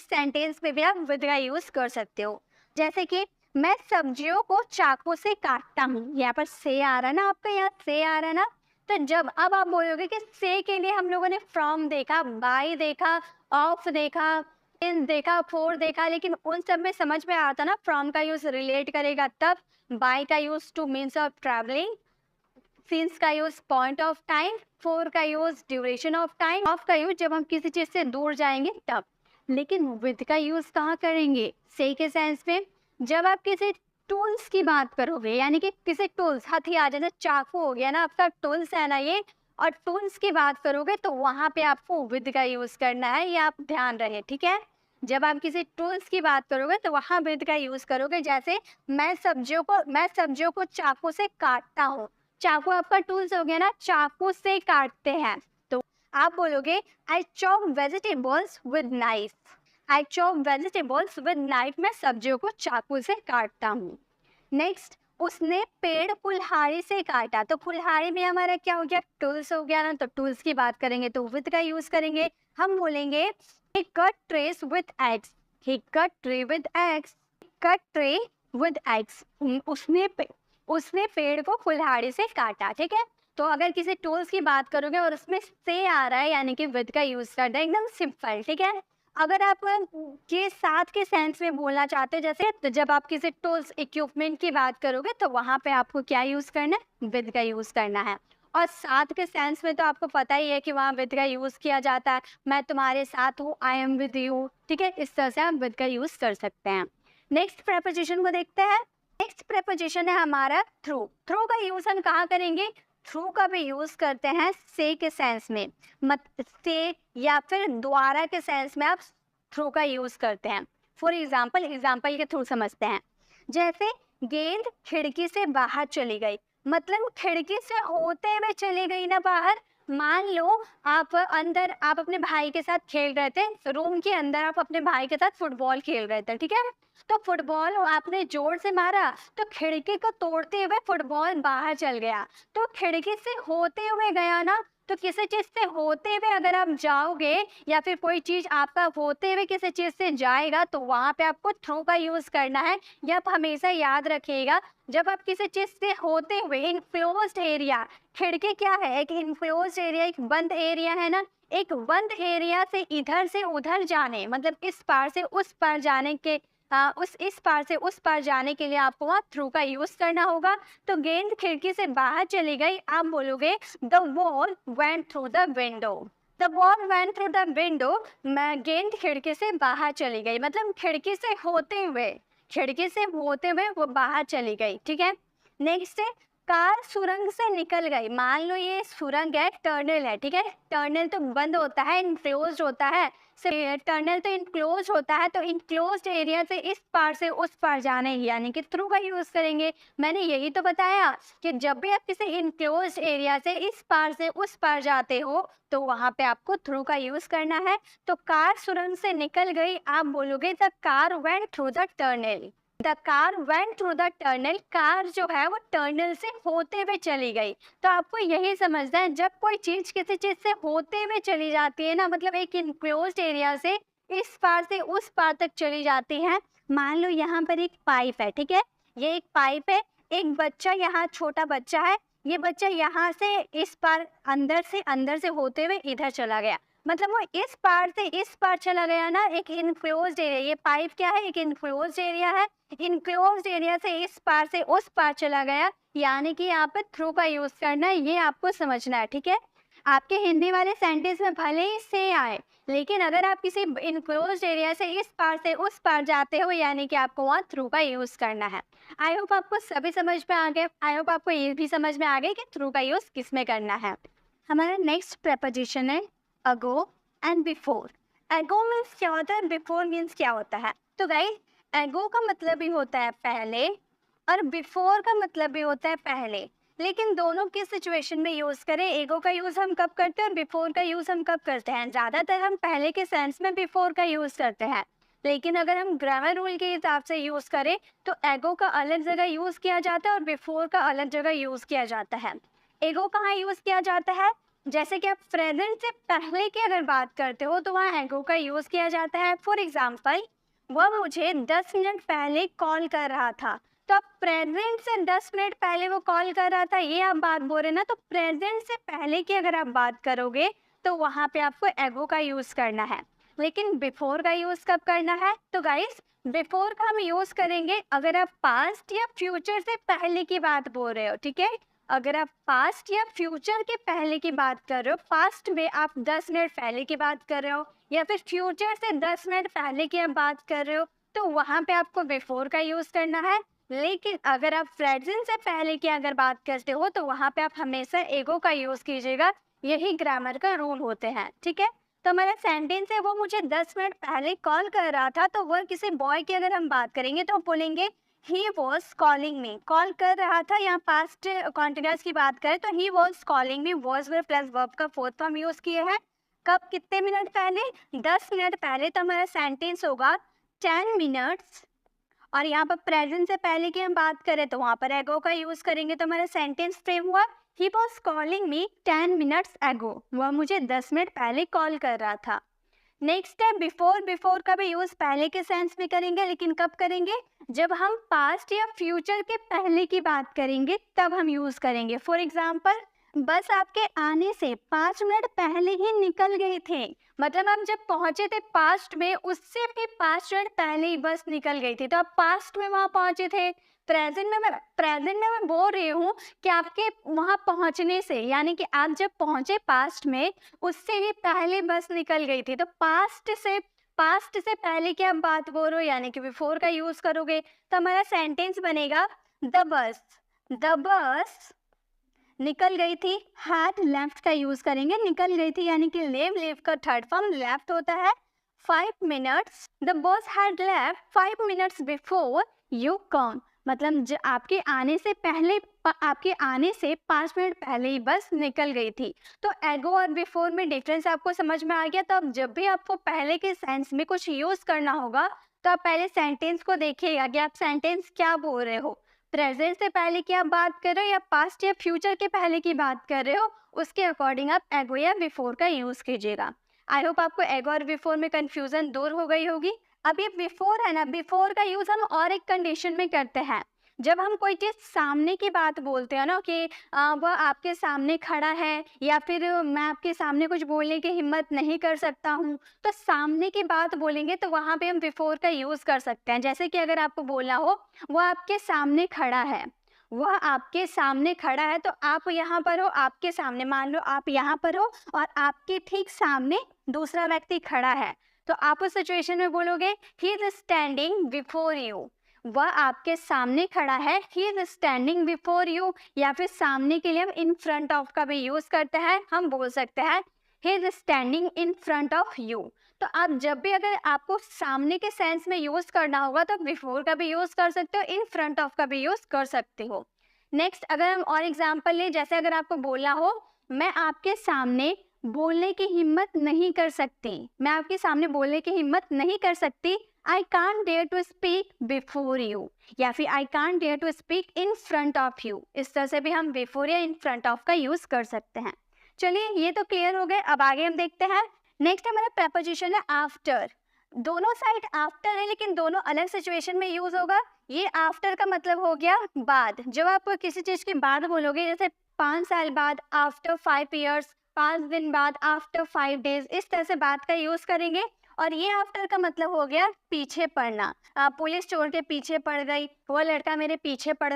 S1: सेंटेंस में भी आप विद का यूज कर सकते हो। जैसे कि मैं सब्जियों को चाकू से काटता हूँ, यहाँ पर से आ रहा है ना, आपका यहाँ से आ रहा है ना। तो जब अब आप बोलोगे कि से के लिए हम लोगों ने फ्रॉम देखा, बाय देखा, ऑफ देखा, इन देखा, फोर देखा, लेकिन उन सब में समझ में आता ना फ्रॉम का यूज रिलेट करेगा तब, बाय का use to means of travelling, since का use point of time, for का use duration of time, of का यूज जब हम किसी चीज से दूर जाएंगे तब। लेकिन विद का यूज कहाँ करेंगे? से के सेंस में जब आप किसी टूल्स की बात करोगे, यानी कि किसी टूल्स, हथियार, जैसे चाकू हो गया ना आपका टूल्स है ना ये, और टूल्स की बात करोगे तो वहां पे आपको विद का यूज करना है, ये आप ध्यान रहे। ठीक है, जब आप किसी टूल्स की बात करोगे तो वहां विद का यूज करोगे। जैसे मैं सब्जियों को चाकू से काटता हूँ। चाकू आपका टूल्स हो गया ना, चाकू से काटते हैं तो आप बोलोगे I chop vegetables with knife. I chop vegetables with knife, मैं सब्जियों को चाकू से काटता हूँ। नेक्स्ट, उसने पेड़ कुल्हाड़ी से काटा। तो कुल्हाड़ी भी हमारा क्या हो गया? टूल्स हो गया ना। तो टूल्स की बात करेंगे तो विद का यूज करेंगे। हम बोलेंगे he cut trees with axe। he cut tree with axe। cut tree with axe। उसने पेड़ को कुल्हाड़ी से काटा। ठीक है, तो अगर किसी टूल्स की बात करोगे और उसमें से आ रहा है यानी कि विद का यूज करना है, एकदम सिंपल। ठीक है, अगर आप के साथ के सेंस में बोलना चाहते हो, जैसे तो जब आप किसी टूल्स इक्विपमेंट की बात करोगे तो वहां पे आपको क्या यूज करना है? विद का यूज करना है। और साथ के सेंस में तो आपको पता ही है कि वहाँ विद का यूज किया जाता है। मैं तुम्हारे साथ हूँ, आई एम विद यू। ठीक है, इस तरह से आप विद का यूज कर सकते हैं। नेक्स्ट प्रेपोजिशन को देखते हैं। नेक्स्ट प्रेपोजिशन है हमारा थ्रू। थ्रू का यूज हम कहाँ करेंगे? थ्रू का भी यूज करते हैं से के सेंस में, से या फिर द्वारा के सेंस में आप थ्रू का यूज करते हैं। फॉर एग्जाम्पल के थ्रू समझते हैं। जैसे गेंद खिड़की से बाहर चली गई, मतलब खिड़की से होते हुए चली गई ना बाहर। मान लो आप अपने भाई के साथ खेल रहे थे, रूम के अंदर आप अपने भाई के साथ फुटबॉल खेल रहे थे। ठीक है, तो फुटबॉल आपने जोर से मारा तो खिड़की को तोड़ते हुए फुटबॉल बाहर चल गया। तो खिड़की से होते हुए गया ना, तो किसी चीज से होते हुए अगर आप जाओगे या फिर कोई चीज आपका होते हुए किसी चीज से जाएगा तो वहां पे आपको थ्रू का यूज करना है। ये आप हमेशा याद रखिएगा। जब आप किसी चीज से होते हुए इनक्लोज्ड एरिया, खिड़की क्या है, एक इनक्लोज्ड एरिया, एक बंद एरिया है ना, एक बंद एरिया से इधर से उधर जाने, मतलब इस पार से उस पार जाने के इस पार से उस पार जाने के लिए आपको वहाँ थ्रू का यूज करना होगा। तो गेंद खिड़की से बाहर चली गई, आप बोलोगे the ball went through the window. The ball went through the window, मैं गेंद खिड़की से बाहर चली गई, मतलब खिड़की से होते हुए वो बाहर चली गई। ठीक है, नेक्स्ट है कार सुरंग से निकल गई। मान लो ये सुरंग है, टनल है। ठीक है, टनल तो बंद होता है, इनक्लोज होता है, टनल तो इनक्लोज होता है, तो इनक्लोज्ड एरिया से इस पार से उस पार जाने यानी कि थ्रू का यूज करेंगे। मैंने यही तो बताया कि जब भी आप किसी इनक्लोज्ड एरिया से इस पार से उस पार जाते हो तो वहां पे आपको थ्रू का यूज करना है। तो कार सुरंग से निकल गई, आप बोलोगे the car went through the tunnel. The car went through the tunnel, car जो है वो टनल से होते हुए चली गई। तो आपको यही समझना है, जब कोई चीज किसी चीज से होते हुए चली जाती है ना, मतलब एक इनक्लोज्ड एरिया से इस पार से उस पार तक चली जाती है। मान लो यहाँ पर एक पाइप है। ठीक है, ये एक पाइप है, एक बच्चा यहाँ छोटा बच्चा है, ये बच्चा यहाँ से इस पार अंदर से होते हुए इधर चला गया, मतलब वो इस पार से इस पार चला गया ना, एक इनक्लोज्ड एरिया। ये पाइप क्या है, एक इनक्लोज्ड एरिया है, इनक्लोज्ड एरिया से इस पार से उस पार चला गया, यानी कि यहाँ पे थ्रू का यूज करना है, ये आपको समझना है। ठीक है, आपके हिंदी वाले सेंटेंस में भले ही से आए, लेकिन अगर आप किसी इनक्लोज्ड एरिया से इस पार से उस पार जाते हो यानी कि आपको वहाँ थ्रू का यूज करना है। आई होप आपको सभी समझ में आ गए। आई होप आपको ये भी समझ में आ गई कि थ्रू का यूज किस में करना है। हमारा नेक्स्ट प्रेपोजिशन है ago and before. Ago means क्या होता है, बिफोर मीन्स क्या होता है। तो गाइस अगो का मतलब भी होता है पहले और बिफोर का मतलब भी होता है पहले, लेकिन दोनों की सिचुएशन में यूज करें। एगो का यूज हम कब करते हैं और बिफोर का यूज हम कब करते हैं? ज्यादातर हम पहले के सेंस में बिफोर का यूज करते हैं, लेकिन अगर हम ग्रामर रूल के हिसाब से यूज करें तो एगो का अलग जगह यूज किया जाता है और बिफोर का अलग जगह यूज किया जाता है। एगो कहाँ यूज किया जाता है? जैसे कि आप प्रेजेंट से पहले की अगर बात करते हो तो वहाँ एगो का यूज किया जाता है। फॉर एग्जाम्पल, वह मुझे 10 मिनट पहले कॉल कर रहा था, तो आप प्रेजेंट से 10 मिनट पहले वो कॉल कर रहा था ये आप बात बोल रहे ना, तो प्रेजेंट से पहले की अगर आप बात करोगे तो वहाँ पे आपको एगो का यूज करना है। लेकिन बिफोर का यूज कब करना है? तो गाइस बिफोर का हम यूज करेंगे अगर आप पास्ट या फ्यूचर से पहले की बात बोल रहे हो। ठीक है, अगर आप पास्ट या फ्यूचर के पहले की बात कर रहे हो, पास्ट में आप 10 मिनट पहले की बात कर रहे हो या फिर फ्यूचर से 10 मिनट पहले की आप बात कर रहे हो, तो वहाँ पे आपको बिफोर का यूज करना है। लेकिन अगर आप प्रेजेंट से पहले की अगर बात करते हो तो वहाँ पे आप हमेशा एगो का यूज कीजिएगा। यही ग्रामर का रूल होते हैं। ठीक है, तो हमारा सेंटेंस है वो मुझे 10 मिनट पहले कॉल कर रहा था, तो वह किसी बॉय की अगर हम बात करेंगे तो बोलेंगे he was calling me. Call कर रहा था, यहाँ पास्ट कॉन्टिन्यूअस की बात करें तो he was calling me, was plus verb का फोर्थ फॉर्म यूज किए हैं। कब, कितने मिनट पहले? 10 मिनट पहले। तो हमारा सेंटेंस होगा 10 मिनट्स। और यहाँ पर प्रेजेंट से पहले की हम बात करें तो वहाँ पर एगो का यूज करेंगे, तो हमारा सेंटेंस फ्रेम हुआ he was calling me 10 minutes एगो, वह मुझे 10 मिनट पहले कॉल कर रहा था। नेक्स्ट है बिफोर। बिफोर का भी यूज पहले के सेंस में करेंगे, लेकिन कब करेंगे? जब हम पास्ट या फ्यूचर के पहले की बात करेंगे तब हम यूज करेंगे। फॉर एग्जाम्पल, बस आपके आने से 5 मिनट पहले ही निकल गए थे, मतलब हम जब पहुंचे थे पास्ट में उससे भी 5 मिनट पहले ही बस निकल गई थी, तो आप पास्ट में वहां पहुंचे थे। प्रेजेंट में मैं बोल रही हूँ कि आपके वहां पहुंचने से यानी कि आप जब पहुंचे पास्ट में उससे भी पहले बस निकल गई थी, तो पास्ट से पहले की आप बात बोल रहे हो यानी कि बिफोर का यूज करोगे। तो हमारा सेंटेंस बनेगा द बस निकल गई थी, हैड लेफ्ट का यूज करेंगे। निकल गई थी यानी कि लेव का थर्ड फॉर्म लेफ्ट होता है। 5 minutes, the bus had left 5 minutes before you come, मतलब आपके आने से 5 मिनट पहले ही बस निकल गई थी। तो एगो और बिफोर में डिफरेंस आपको समझ में आ गया। तो अब जब भी आपको पहले के सेंस में कुछ यूज करना होगा तो आप पहले सेंटेंस को देखिएगा कि आप सेंटेंस क्या बोल रहे हो, प्रेजेंट से पहले की आप बात कर रहे हो या पास्ट या फ्यूचर के पहले की बात कर रहे हो, उसके अकॉर्डिंग आप एगो या बिफोर का यूज कीजिएगा। आई होप आपको एगो और बिफोर में कंफ्यूजन दूर हो गई होगी। अब ये बिफोर है ना, बिफोर का यूज हम और एक कंडीशन में करते हैं। जब हम कोई चीज सामने की बात बोलते हैं ना कि वह आपके सामने खड़ा है, या फिर मैं आपके सामने कुछ बोलने की हिम्मत नहीं कर सकता हूँ, तो सामने की बात बोलेंगे तो वहां पे हम बिफोर का यूज कर सकते हैं। जैसे कि अगर आपको बोलना हो वह आपके सामने खड़ा है, वह आपके सामने खड़ा है, तो आप यहाँ पर हो, आपके सामने, मान लो आप यहाँ पर हो और आपके ठीक सामने दूसरा व्यक्ति खड़ा है, तो आप उस सिचुएशन में बोलोगे he is standing before you. वह आपके सामने खड़ा है, he is standing before you. या फिर सामने के लिए हम इन फ्रंट ऑफ का भी यूज करते हैं, हम बोल सकते हैं he is standing in front of you. तो आप जब भी अगर आपको सामने के सेंस में यूज करना होगा तो बिफोर का भी यूज कर सकते हो, इन फ्रंट ऑफ का भी यूज कर सकते हो। नेक्स्ट अगर हम और एग्जांपल लें, जैसे अगर आपको बोलना हो मैं आपके सामने बोलने की हिम्मत नहीं कर सकती, मैं आपके सामने बोलने की हिम्मत नहीं कर सकती, I can't dare to speak before you, या फिर I can't dare to speak in front of you. इस तरह से भी हम बिफोर या इन फ्रंट ऑफ का यूज कर सकते हैं। चलिए ये तो क्लियर हो गए, अब आगे हम देखते हैं। नेक्स्ट हमारा प्रेपोजिशन है आफ्टर। दोनों साइड आफ्टर है, लेकिन दोनों अलग सिचुएशन में यूज होगा। ये आफ्टर का मतलब हो गया बाद। जब आप किसी चीज के बाद बोलोगे, जैसे 5 साल बाद, आफ्टर 5 ईयर्स, 5 दिन बाद, आफ्टर 5 डेज, इस तरह से बाद का यूज करेंगे। और ये आफ्टर का मतलब हो गया पीछे पड़ना। पुलिस चोर के पीछे पड़ गई, वह लड़का मेरे पीछे पड़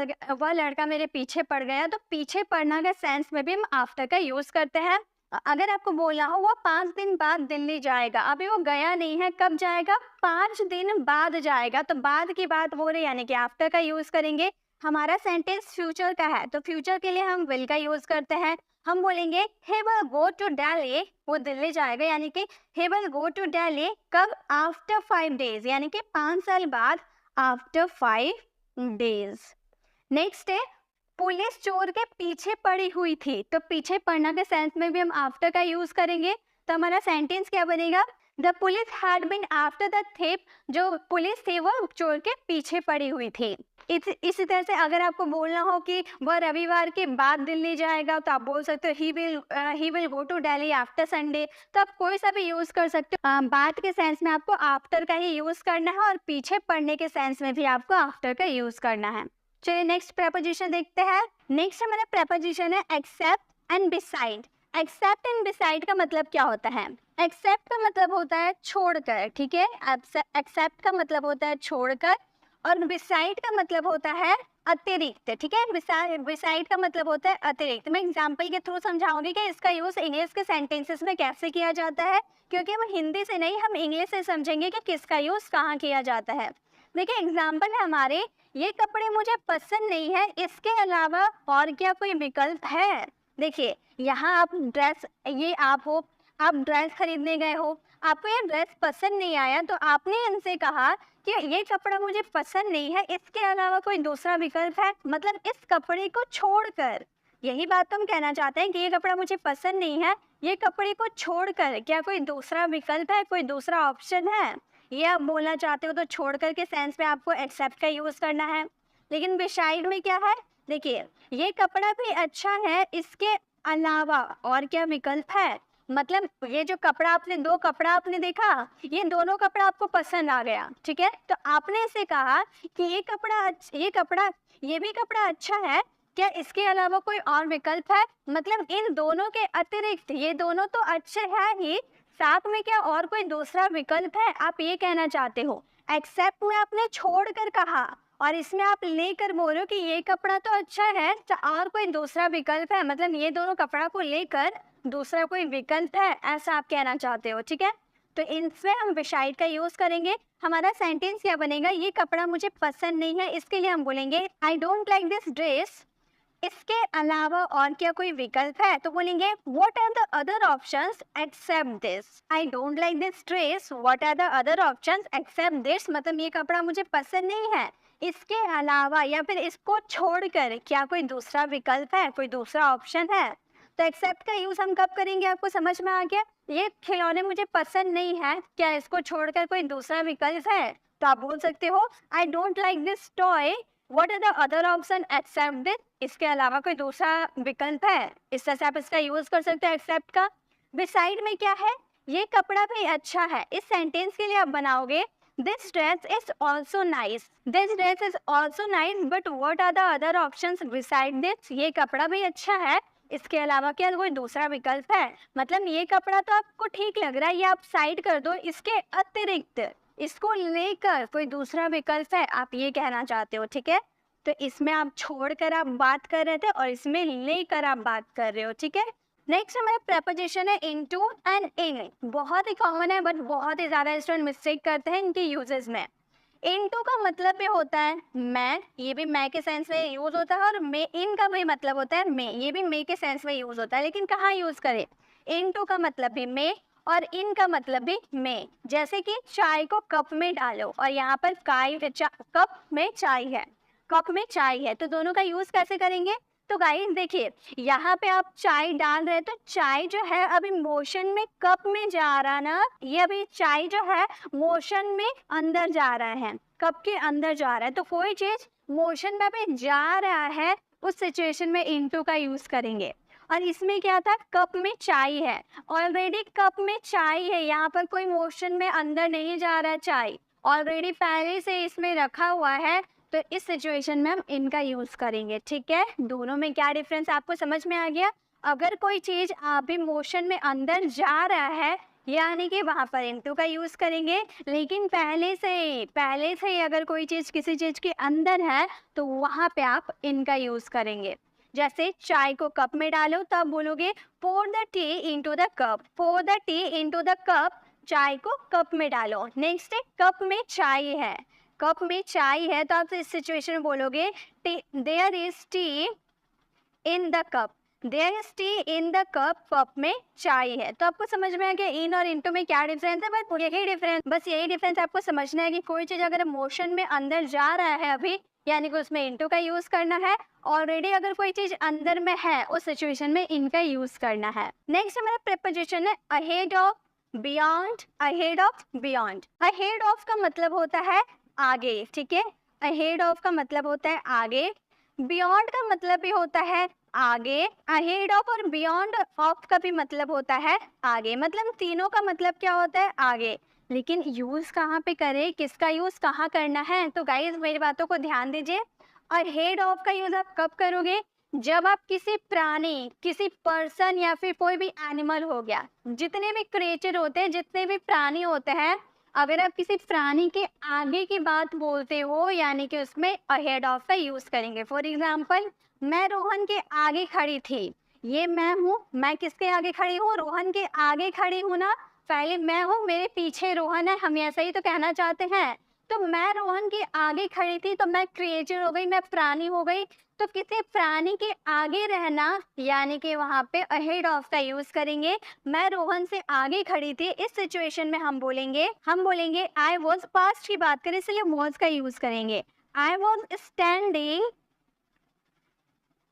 S1: गया, तो पीछे पड़ना के सेंस में भी हम आफ्टर का यूज करते हैं। अगर आपको बोलना हो वो 5 दिन बाद दिल्ली जाएगा, अभी वो गया नहीं है, कब जाएगा, 5 दिन बाद जाएगा, तो बाद की बात बोल रहे यानी कि आफ्टर का यूज करेंगे। हमारा सेंटेंस फ्यूचर का है, तो फ्यूचर के लिए हम विल का यूज करते हैं। हम बोलेंगे he will go to Delhi, वो दिल्ली जाएगा, यानी कि he will go to Delhi कब, आफ्टर 5 डेज, यानी कि 5 साल बाद, आफ्टर 5 डेज। नेक्स्ट है पुलिस चोर के पीछे पड़ी हुई थी, तो पीछे पड़ना के सेंस में भी हम आफ्टर का यूज करेंगे। तो हमारा सेंटेंस क्या बनेगा, the police had been after the thief, जो पुलिस थी वो चोर के पीछे पड़ी हुई थी। इसी तरह से अगर आपको बोलना हो कि वह रविवार के बाद दिल्ली जाएगा, तो आप बोल सकते हो he will go to Delhi after Sunday. तो आप कोई सा भी यूज कर सकते हो। बाद के सेंस में आपको आफ्टर का ही यूज करना है, और पीछे पड़ने के सेंस में भी आपको आफ्टर का यूज करना है। चलिए नेक्स्ट प्रेपोजिशन देखते हैं। नेक्स्ट हमारा प्रेपोजिशन है except and beside. Except and beside का मतलब क्या होता है, एक्सेप्ट का मतलब होता है छोड़कर, ठीक है, एक्सेप्ट का मतलब होता है छोड़कर, और बिसाइड का मतलब होता है अतिरिक्त, ठीक है, बिसाइड का मतलब होता है अतिरिक्त। मैं एग्जांपल के थ्रू समझाऊंगी कि इसका यूज इंग्लिश के सेंटेंसेस में कैसे किया जाता है, क्योंकि हम हिंदी से नहीं, हम इंग्लिश से समझेंगे कि किसका यूज कहाँ किया जाता है। देखिए एग्जाम्पल है हमारे, ये कपड़े मुझे पसंद नहीं है, इसके अलावा और क्या कोई विकल्प है। देखिए यहाँ आप ड्रेस, ये आप हो, आप ड्रेस खरीदने गए हो, आपको ये ड्रेस पसंद नहीं आया, तो आपने इनसे कहा कि ये कपड़ा मुझे पसंद नहीं है, इसके अलावा कोई दूसरा विकल्प है, मतलब इस कपड़े को छोड़कर। यही बात हम कहना चाहते हैं कि ये कपड़ा मुझे पसंद नहीं है, ये कपड़े को छोड़कर क्या कोई दूसरा विकल्प है, कोई दूसरा ऑप्शन है, ये आप बोलना चाहते हो। तो छोड़कर के सेंस में आपको एक्सेप्ट का यूज करना है। लेकिन बिसाइड में क्या है, देखिए ये कपड़ा भी अच्छा है, इसके अलावा और क्या विकल्प है, मतलब ये जो कपड़ा आपने, 2 कपड़ा आपने देखा, ये दोनों कपड़ा आपको पसंद आ गया, ठीक है, तो आपने इसे कहा कि ये भी कपड़ा अच्छा है, क्या इसके अलावा कोई और विकल्प है, मतलब इन दोनों के अतिरिक्त ये दोनों तो अच्छे हैं ही, साथ में क्या और कोई दूसरा विकल्प है, आप ये कहना चाहते हो। एक्सेप्ट में आपने छोड़कर कहा, और इसमें आप लेकर बोल रहे हो कि ये कपड़ा तो अच्छा है, तो और कोई दूसरा विकल्प है, मतलब ये दोनों कपड़ा को लेकर दूसरा कोई विकल्प है, ऐसा आप कहना चाहते हो, ठीक है। तो इनसे हम बिसाइड का यूज करेंगे। हमारा सेंटेंस क्या बनेगा, ये कपड़ा मुझे पसंद नहीं है, इसके लिए हम बोलेंगे I don't like this dress, इसके अलावा और क्या कोई विकल्प है, तो बोलेंगे what are the other options except this. I don't like this dress, what are the other options except this, मतलब ये कपड़ा मुझे पसंद नहीं है, इसके अलावा या फिर इसको छोड़कर क्या कोई दूसरा विकल्प है, कोई दूसरा ऑप्शन है। तो एक्सेप्ट का यूज हम कब करेंगे, आपको समझ में आ गया। ये खिलौने मुझे पसंद नहीं है, क्या इसको छोड़कर कोई दूसरा विकल्प है, तो आप बोल सकते हो I don't like this toy, what are the other option except this, इसके अलावा कोई दूसरा विकल्प है, इस तरह से आप इसका यूज कर सकते हैं एक्सेप्ट का। बिसाइड में क्या है, ये कपड़ा भी अच्छा है, इस सेंटेंस के लिए आप बनाओगे this dress is also nice, this dress is also nice but what are the other options beside this, ये कपड़ा भी अच्छा है, इसके अलावा क्या कोई दूसरा विकल्प है। मतलब ये कपड़ा तो आपको ठीक लग रहा है, ये आप साइड कर दो, इसके अतिरिक्त, इसको लेकर कोई दूसरा विकल्प है, आप ये कहना चाहते हो, ठीक है। तो इसमें आप छोड़कर आप बात कर रहे थे और इसमें लेकर आप बात कर रहे हो, ठीक है। नेक्स्ट हमारा प्रपोजिशन है इनटू एंड इन, बहुत ही कॉमन है बट बहुत ही ज्यादा स्टूडेंट मिस्टेक करते हैं इनके यूजेस में। इनटू का मतलब भी होता है मैं, ये भी मैं के सेंस में यूज होता है, और मे इन का भी मतलब होता है मैं, ये भी मे के सेंस में यूज होता है, लेकिन कहाँ यूज करें। इनटू का मतलब भी मे और इन का मतलब भी मैं, जैसे कि चाय को कप में डालो और यहाँ पर कप में चाय है, कप में चाय है, तो दोनों का यूज कैसे करेंगे। तो गाइस देखिए, यहाँ पे आप चाय डाल रहे हैं तो चाय जो है अभी मोशन में कप में जा रहा ना, ये अभी चाय जो है मोशन में अंदर जा रहा है, कप के अंदर जा रहा है, तो कोई चीज मोशन में अभी जा रहा है उस सिचुएशन में इनटू का यूज करेंगे। और इसमें क्या था, कप में चाय है, ऑलरेडी कप में चाय है, यहाँ पर कोई मोशन में अंदर नहीं जा रहा है, चाय ऑलरेडी पहले से इसमें रखा हुआ है, तो इस सिचुएशन में हम इनका यूज करेंगे, ठीक है। दोनों में क्या डिफरेंस आपको समझ में आ गया। अगर कोई चीज अभी मोशन में अंदर जा रहा है यानी कि वहां पर इनटू का यूज करेंगे, लेकिन पहले से अगर कोई चीज किसी चीज के अंदर है तो वहां पे आप इनका यूज करेंगे। जैसे चाय को कप में डालो तब बोलोगे pour the tea into the cup, pour the tea into the cup, चाय को कप में डालो। नेक्स्ट है कप में चाय है, कप में चाय है तो आप इस सिचुएशन में बोलोगे there is tea in the cup, there is tea in the cup, cup में चाय है। तो आपको समझ में आ गया इन और इनटू में क्या डिफरेंस है, बस यही डिफरेंस आपको समझना है कि कोई चीज अगर मोशन में अंदर जा रहा है अभी यानी कि उसमें इनटू का यूज करना है, ऑलरेडी अगर कोई चीज अंदर में है उस सिचुएशन में इनका यूज करना है। नेक्स्ट हमारा प्रीपोजिशन है ahead of, beyond, ahead of, beyond. Ahead of का मतलब होता है आगे, ठीक है, अहेड ऑफ का मतलब होता है आगे, बियॉन्ड का मतलब भी होता है आगे, अहेड ऑफ और बियॉन्ड ऑफ का भी मतलब होता है आगे, मतलब तीनों का मतलब क्या होता है आगे, लेकिन यूज कहाँ पे करें, किसका यूज कहाँ करना है। तो गाइस मेरी बातों को ध्यान दीजिए, अहेड ऑफ का यूज आप कब करोगे, जब आप किसी प्राणी, किसी पर्सन या फिर कोई भी एनिमल हो गया, जितने भी क्रिएचर होते हैं, जितने भी प्राणी होते हैं, अगर आप किसी प्राणी के आगे की बात बोलते हो यानी कि उसमें अहेड ऑफ का यूज करेंगे। फॉर एग्जाम्पल मैं रोहन के आगे खड़ी थी, ये मैं हूँ, मैं किसके आगे खड़ी हूँ, रोहन के आगे खड़ी हूँ ना, पहले मैं हूँ, मेरे पीछे रोहन है, हम ऐसा ही तो कहना चाहते हैं। तो मैं रोहन के आगे खड़ी थी तो मैं क्रिएचर हो गई, मैं प्राणी हो गई, तो किसी प्राणी के आगे रहना यानी कि वहां पे अहेड ऑफ का यूज करेंगे। मैं रोहन से आगे खड़ी थी, इस सिचुएशन में हम बोलेंगे आई वॉज, पास्ट की बात करें इसलिए वॉज का यूज करेंगे, I was standing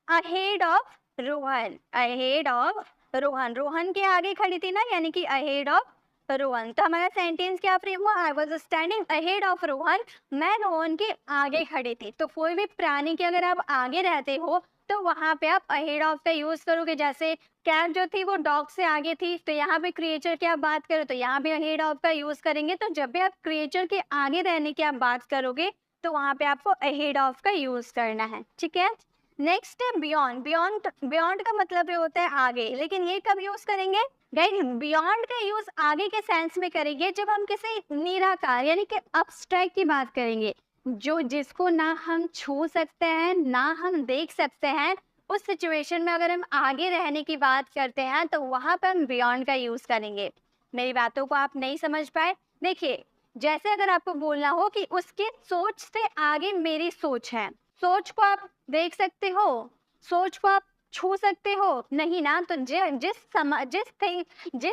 S1: ahead of Rohan, ahead of Rohan, Rohan के आगे खड़ी थी ना यानी कि अहेड ऑफ रोहन। तो हमारा सेंटेंस क्या फ्रेम हुआ, I was standing ahead of Rohan, मैं रोहन के आगे खड़ी थी। तो कोई भी प्राणी के अगर आप आगे रहते हो तो वहां पे आप अहेड ऑफ का यूज करोगे। जैसे कैट जो थी वो डॉग से आगे थी, तो यहाँ पे क्रिएचर की आप बात करो तो यहाँ पे अहेड ऑफ का यूज करेंगे। तो जब भी आप क्रिएचर के आगे रहने की आप बात करोगे तो वहां पे आपको अहेड ऑफ का यूज करना है, ठीक है। नेक्स्ट है बियॉन्ड, बियॉन्ड का मतलब ये होता है आगे, लेकिन ये कब यूज करेंगे गाइस, बियॉन्ड का यूज आगे के सेंस में करेंगे जब हम किसी निराकार यानी कि अब्स्ट्रैक्ट की बात करेंगे, जो जिसको ना हम छू सकते हैं ना हम देख सकते हैं, उस सिचुएशन में अगर हम आगे रहने की बात करते हैं तो वहां पर हम बियॉन्ड का यूज करेंगे। मेरी बातों को आप नहीं समझ पाए, देखिए जैसे अगर आपको बोलना हो कि उसकी सोच से आगे मेरी सोच है, सोच को आप देख सकते हो, सोच को आप छू सकते हो नहीं ना, तो जिस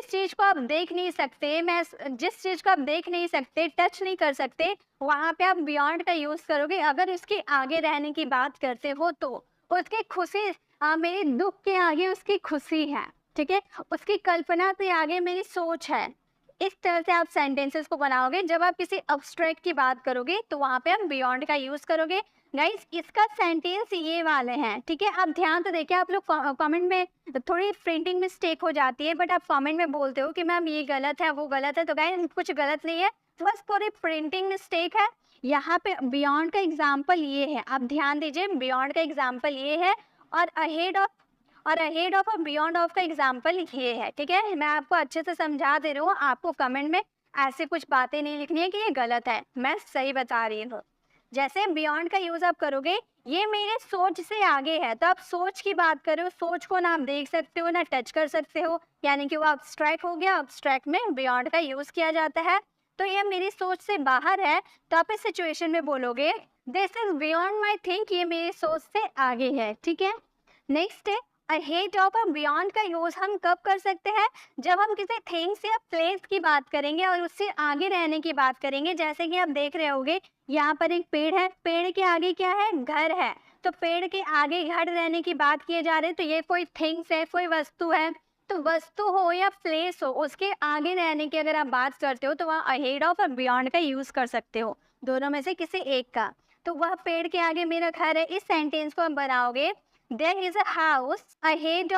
S1: चीज को आप देख नहीं सकते, मैं जिस चीज को आप देख नहीं सकते, टच नहीं कर सकते, वहां पे आप बियॉन्ड का यूज करोगे। अगर उसके आगे रहने की बात करते हो तो उसकी खुशी मेरे दुख के आगे उसकी खुशी है, ठीक है, उसकी कल्पना से आगे मेरी सोच है। इस तरह से आप सेंटेंसेस को बनाओगे। जब आप किसी अब्स्ट्रैक्ट की बात करोगे तो वहां पे हम बियॉन्ड का यूज करोगे। गाइस इसका सेंटेंस ये वाले हैं, ठीक है। आप ध्यान तो देखिए, आप लोग कमेंट में थोड़ी प्रिंटिंग मिस्टेक हो जाती है, बट आप कमेंट में बोलते हो कि मैम ये गलत है वो गलत है, तो गाइस कुछ गलत नहीं है, बस थोड़ी प्रिंटिंग मिस्टेक है। यहाँ पे बियॉन्ड का एग्जाम्पल ये है, आप ध्यान दीजिए, बियॉन्ड का एग्जाम्पल ये है, और अहेड ऑफ और बियॉन्ड ऑफ का एग्जाम्पल ये है, ठीक है। मैं आपको अच्छे से समझा दे रही हूँ, आपको कमेंट में ऐसे कुछ बातें नहीं लिखनी है कि ये गलत है, मैं सही बता रही हूँ। जैसे बियॉन्ड का यूज आप करोगे, ये मेरे सोच से आगे है, तो आप सोच की बात करो, सोच को ना आप देख सकते हो ना टच कर सकते हो, यानी कि वो अब्स्ट्रैक्ट हो गया। अब्स्ट्रैक्ट में बियॉन्ड का यूज किया जाता है, तो ये मेरी सोच से बाहर है, तो आप इस सिचुएशन में बोलोगे this is beyond my think, ये मेरी सोच से आगे है, ठीक है। नेक्स्ट है अहेड ऑफ और बियॉन्ड का यूज हम कब कर सकते हैं, जब हम किसी थिंग्स या प्लेस की बात करेंगे और उससे आगे रहने की बात करेंगे। जैसे कि आप देख रहे होगे यहाँ पर एक पेड़ है, पेड़ के आगे क्या है, घर है, तो पेड़ के आगे घर रहने की बात किए जा रहे हैं, तो ये कोई थिंग्स है, कोई वस्तु है, तो वस्तु हो या प्लेस हो, उसके आगे रहने की अगर आप बात करते हो तो वह अहेड ऑफ और बियॉन्ड का यूज कर सकते हो, दोनों में से किसी एक का। तो वह पेड़ के आगे मेरा घर है, इस सेंटेंस को हम बनाओगे there is a house, ahead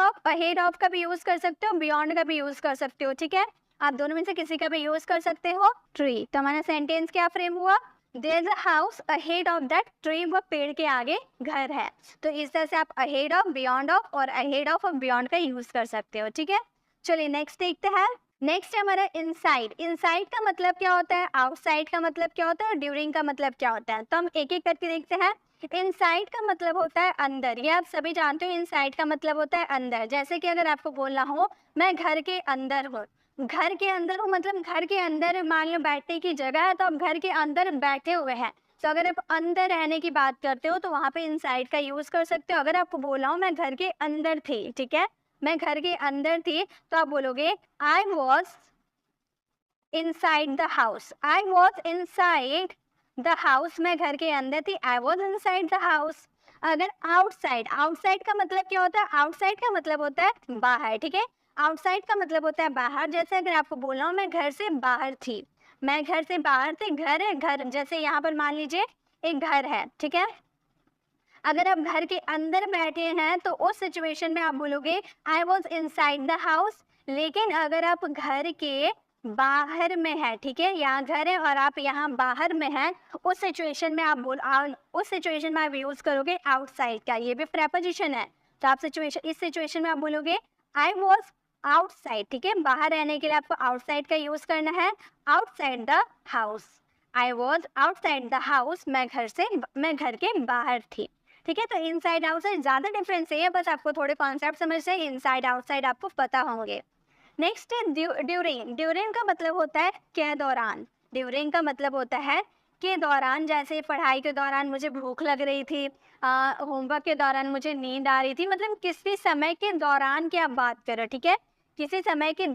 S1: of का भी यूज कर सकते हो, बियॉन्ड का भी यूज कर सकते हो, ठीक है। आप दोनों में से किसी का भी यूज कर सकते हो। ट्री, तो हमारा सेंटेंस क्या फ्रेम हुआ, there is a house ahead of that tree, वो पेड़ के आगे घर है। तो इस तरह से आप अहेड ऑफ, बियॉन्ड ऑफ और अहेड ऑफ और बियॉन्ड का यूज कर सकते हो, ठीक है। चलिए नेक्स्ट देखते हैं। नेक्स्ट है हमारा इनसाइड। इनसाइड का मतलब क्या होता है, आउटसाइड का मतलब क्या होता है, और ड्यूरिंग का मतलब क्या होता है, तो हम एक एक करके देखते हैं। इनसाइड का मतलब होता है अंदर, ये आप सभी जानते हो, इनसाइड का मतलब होता है अंदर। जैसे कि अगर आपको बोलना हो मैं घर के अंदर हूँ, घर के अंदर हूँ मतलब घर के अंदर मान लो बैठने की जगह है, तो आप घर के अंदर बैठे हुए हैं, तो अगर आप अंदर रहने की बात करते हो तो वहाँ पे इनसाइड का यूज कर सकते हो। अगर आपको बोला हो मैं घर के अंदर थी, ठीक है, मैं घर के अंदर थी, तो आप बोलोगे I was inside the house, I was inside the house, मैं घर के अंदर थी, I was inside the house. अगर आउटसाइड, आउटसाइड का मतलब क्या होता है, आउटसाइड का मतलब होता है बाहर, ठीक है, आउटसाइड का मतलब होता है बाहर। जैसे अगर आपको बोलना हो मैं घर से बाहर थी, मैं घर से बाहर थी, घर है, घर जैसे यहाँ पर मान लीजिए एक घर है, ठीक है। अगर आप घर के अंदर बैठे हैं तो उस सिचुएशन में आप बोलोगे I was inside the house. लेकिन अगर आप घर के बाहर में है, ठीक है, यहाँ घर है और आप यहाँ बाहर में हैं, उस सिचुएशन में आप उस सिचुएशन में आप यूज करोगे आउटसाइड का, ये भी प्रेपोजिशन है। तो आप इस सिचुएशन में आप बोलोगे आई वॉज आउटसाइड, ठीक है, बाहर रहने के लिए आपको आउटसाइड का यूज करना है, outside the house, I was outside the house, मैं घर के बाहर थी, ठीक है। तो इनसाइड आउटसाइड ज़्यादा डिफरेंस है, बस आपको थोड़े कॉन्सेप्ट समझ रहे, इनसाइड आउटसाइड आपको पता होंगे। नेक्स्ट है ड्यूरिंग। ड्यूरिंग का मतलब होता है के दौरान, ड्यूरिंग का मतलब होता है के दौरान। जैसे पढ़ाई के दौरान मुझे भूख लग रही थी, होमवर्क के दौरान मुझे नींद आ रही थी, मतलब किसी समय के दौरान की आप बात करो, ठीक है, किसी समय के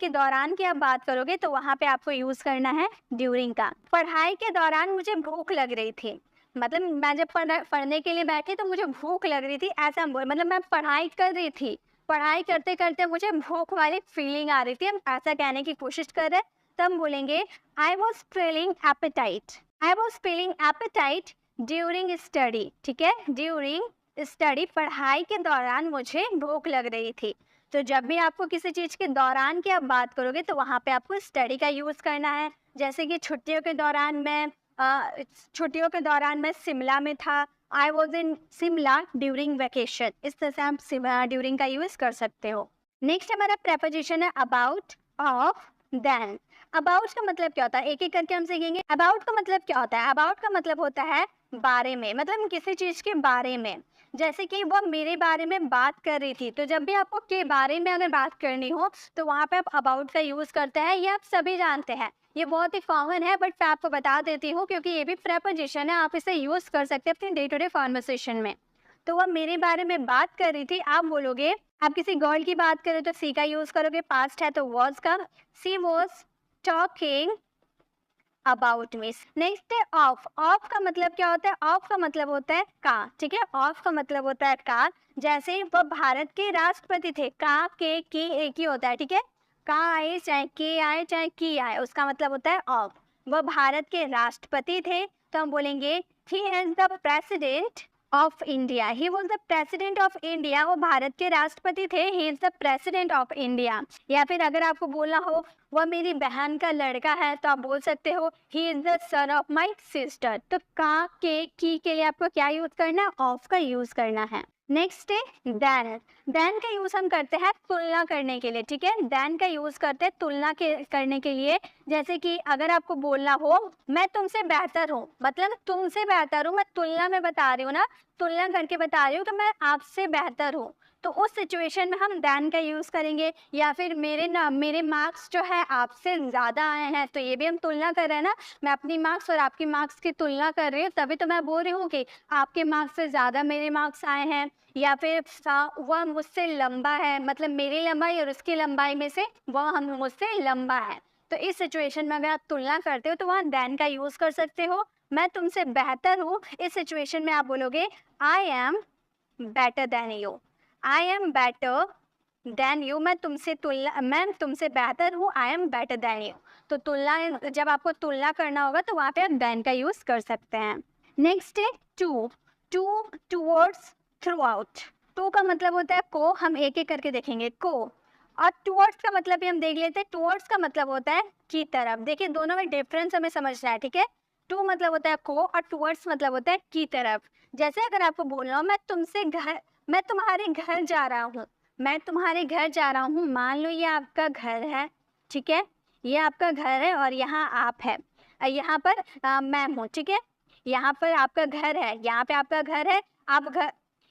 S1: दौरान की आप बात करोगे तो वहाँ पे आपको यूज़ करना है ड्यूरिंग का। पढ़ाई के दौरान मुझे भूख लग रही थी, मतलब मैं जब पढ़ने के लिए बैठी तो मुझे भूख लग रही थी, ऐसा हम बोल, मतलब मैं पढ़ाई कर रही थी, पढ़ाई करते करते मुझे भूख वाली फीलिंग आ रही थी, हम ऐसा कहने की कोशिश कर रहे हैं, तो हम बोलेंगे I was feeling appetite, I was feeling appetite during study, ठीक है, ड्यूरिंग स्टडी, पढ़ाई के दौरान मुझे भूख लग रही थी। तो जब भी आपको किसी चीज़ के दौरान की आप बात करोगे तो वहाँ पे आपको स्टडी का यूज़ करना है। जैसे कि छुट्टियों के दौरान मैं शिमला में था, I was in Shimla during vacation, इस तरह से आप ड्यूरिंग का यूज़ कर सकते हो। नेक्स्ट हमारा प्रेपोजिशन है अबाउट, ऑफ, देन। अबाउट का मतलब क्या होता है, एक एक करके हम सीखेंगे। अबाउट का मतलब क्या होता है, अबाउट का मतलब होता है बारे में, मतलब किसी चीज़ के बारे में। जैसे कि वो मेरे बारे में बात कर रही थी, तो जब भी आपको के बारे में अगर बात करनी हो तो वहाँ पे आप अबाउट का यूज़ करते हैं, ये आप सभी जानते हैं, ये बहुत ही कॉमन है, बट मैं आपको बता देती हूँ क्योंकि ये भी प्रेपोजिशन है, आप इसे यूज़ कर सकते हैं अपनी डे टू डे कॉन्वर्सेशन में। तो वह मेरे बारे में बात कर रही थी, आप बोलोगे, आप किसी गर्ल की बात करें तो सी का यूज़ करोगे, पास्ट है तो वॉज का, she was talking about me. Next है ऑफ। ऑफ का मतलब क्या होता है, ऑफ का मतलब होता है का, ठीक है, ऑफ का मतलब होता है का। जैसे वह भारत के राष्ट्रपति थे, का के की एक ही होता है, ठीक है, का आए चाहे के आए चाहे की आए, उसका मतलब होता है ऑफ। वह भारत के राष्ट्रपति थे, तो हम बोलेंगे he is the president of India. He was the president of India, वो भारत के राष्ट्रपति थे। He is the president of India. या फिर अगर आपको बोलना हो वह मेरी बहन का लड़का है, तो आप बोल सकते हो he is the son of my sister. तो का, के, की के लिए आपको क्या यूज करना है? ऑफ का यूज करना है। नेक्स्ट है देन। देन का यूज हम करते हैं तुलना करने के लिए, ठीक है। देन का यूज करते हैं तुलना करने के लिए। जैसे कि अगर आपको बोलना हो मैं तुमसे बेहतर हूँ, मतलब तुमसे बेहतर हूँ, मैं तुलना में बता रही हूँ ना, तुलना करके बता रही हूँ कि मैं आपसे बेहतर हूँ, तो उस सिचुएशन में हम देन का यूज करेंगे। या फिर मेरे मार्क्स जो है आपसे ज़्यादा आए हैं, तो ये भी हम तुलना कर रहे हैं ना, मैं अपनी मार्क्स और आपकी मार्क्स की तुलना कर रही हूँ, तभी तो मैं बोल रही हूँ कि आपके मार्क्स से ज़्यादा मेरे मार्क्स आए हैं। या फिर वह मुझसे लंबा है, मतलब मेरी लंबाई और उसकी लंबाई में से वह हम मुझसे लंबा है। तो इस सिचुएशन में अगर आप तुलना करते हो तो वहाँ देन का यूज कर सकते हो। मैं तुमसे बेहतर हूँ, इस सिचुएशन में आप बोलोगे I am better than you. I am better than you, मैं तुमसे बेहतर हूँ, I am better than you. तो तुलना, जब आपको तुलना करना होगा तो वहाँ पे आप देन का यूज कर सकते हैं। नेक्स्ट है to. To, towards, throughout. To का मतलब होता है को, हम एक एक करके देखेंगे को। और टूवर्ड्स का मतलब भी हम देख लेते हैं। टूवर्ड्स का मतलब होता है की तरफ। देखिए दोनों में डिफरेंस हमें समझना है, ठीक है। टू मतलब होता है को और टूवर्ड्स मतलब होता है की तरफ। जैसे अगर आपको बोलना हो मैं तुम्हारे घर जा रहा हूँ, मैं तुम्हारे घर जा रहा हूँ, मान लो ये आपका घर है, ठीक है, ये आपका घर है और यहाँ आप है, यहाँ पर मैं हूँ, ठीक है। यहाँ पर आपका घर है, यहाँ पे आपका घर है,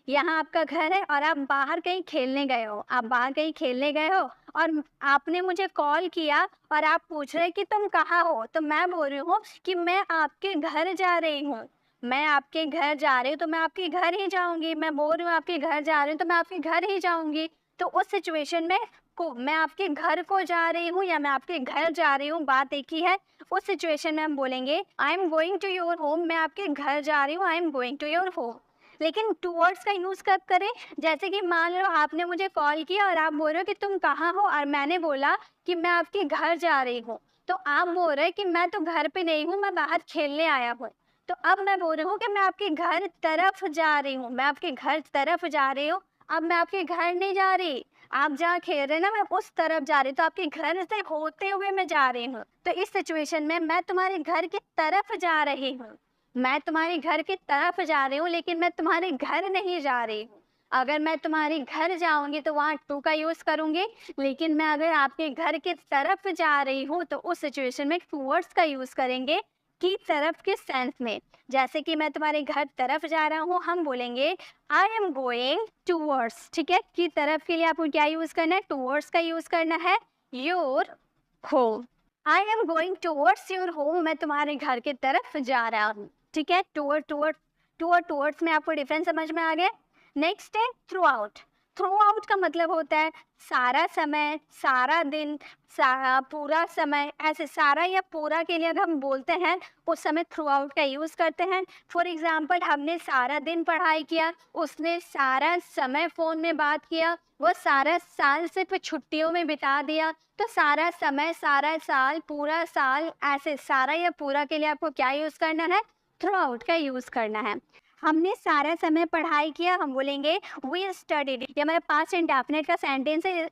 S1: यहाँ आपका घर है और आप बाहर कहीं खेलने गए हो, आप बाहर कहीं खेलने गए हो और आपने मुझे कॉल किया और आप पूछ रहे कि तुम कहाँ हो, तो मैं बोल रही हूँ कि मैं आपके घर जा रही हूँ, मैं आपके घर जा रही हूँ, तो मैं आपके घर ही जाऊंगी। मैं बोल रही हूँ आपके घर जा रही हूँ, तो मैं आपके घर ही जाऊंगी। तो उस सिचुएशन में को मैं आपके घर को जा रही हूँ या मैं आपके घर जा रही हूँ, बात एक ही है। उस सिचुएशन में हम बोलेंगे I am going to your home, मैं आपके घर जा रही हूँ, I am going to your home. लेकिन टूवर्ड्स का यूज कब करें? जैसे कि मान लो आपने मुझे कॉल किया और आप बोल रहे हो कि तुम कहाँ हो, और मैंने बोला कि मैं आपके घर जा रही हूँ, तो आप बोल रहे हैं कि मैं तो घर पे नहीं हूँ, मैं बाहर खेलने आया हूँ। तो अब मैं बोल रही हूँ कि मैं आपके घर तरफ जा रही हूँ, मैं आपके घर तरफ जा रही हूँ। अब मैं आपके घर नहीं जा रही, आप जहाँ खेल रहे हैं ना, मैं उस तरफ जा रही हूँ, तो आपके घर से होते हुए मैं जा रही हूँ। तो इस सिचुएशन में मैं तुम्हारे घर की तरफ जा रही हूँ, मैं तुम्हारे घर की तरफ जा रही हूँ, लेकिन मैं तुम्हारे घर नहीं जा रही हूँ। अगर मैं तुम्हारे घर जाऊंगी तो वहाँ टू का यूज करूंगी, लेकिन मैं अगर आपके घर की तरफ जा रही हूँ तो उस सिचुएशन में टूवर्ड्स का यूज करेंगे की तरफ के सेंस में। जैसे कि मैं तुम्हारे घर तरफ जा रहा हूँ, हम बोलेंगे आई एम गोइंग टूवर्ड्स, ठीक है। की तरफ के लिए आपको क्या यूज करना है? टूवर्ड्स का यूज करना है, your home. I am going towards your home, मैं तुम्हारे घर की तरफ जा रहा हूँ, ठीक है। टूवर्ड्स में आपको डिफरेंस समझ में आ गया। नेक्स्ट है थ्रू आउट। थ्रू आउट का मतलब होता है सारा समय, सारा दिन, सारा, पूरा समय, ऐसे सारा या पूरा के लिए अगर हम बोलते हैं उस समय थ्रू आउट का यूज करते हैं। फॉर एग्जाम्पल हमने सारा दिन पढ़ाई किया, उसने सारा समय फोन में बात किया, वो सारा साल सिर्फ छुट्टियों में बिता दिया। तो सारा समय, सारा साल, पूरा साल, ऐसे सारा या पूरा के लिए आपको क्या यूज करना है? थ्रू आउट का यूज करना है। हमने सारा समय पढ़ाई किया, हम बोलेंगे वी स्टडीड। ये हमारा पास्ट इंडेफिनिट का सेंटेंस है,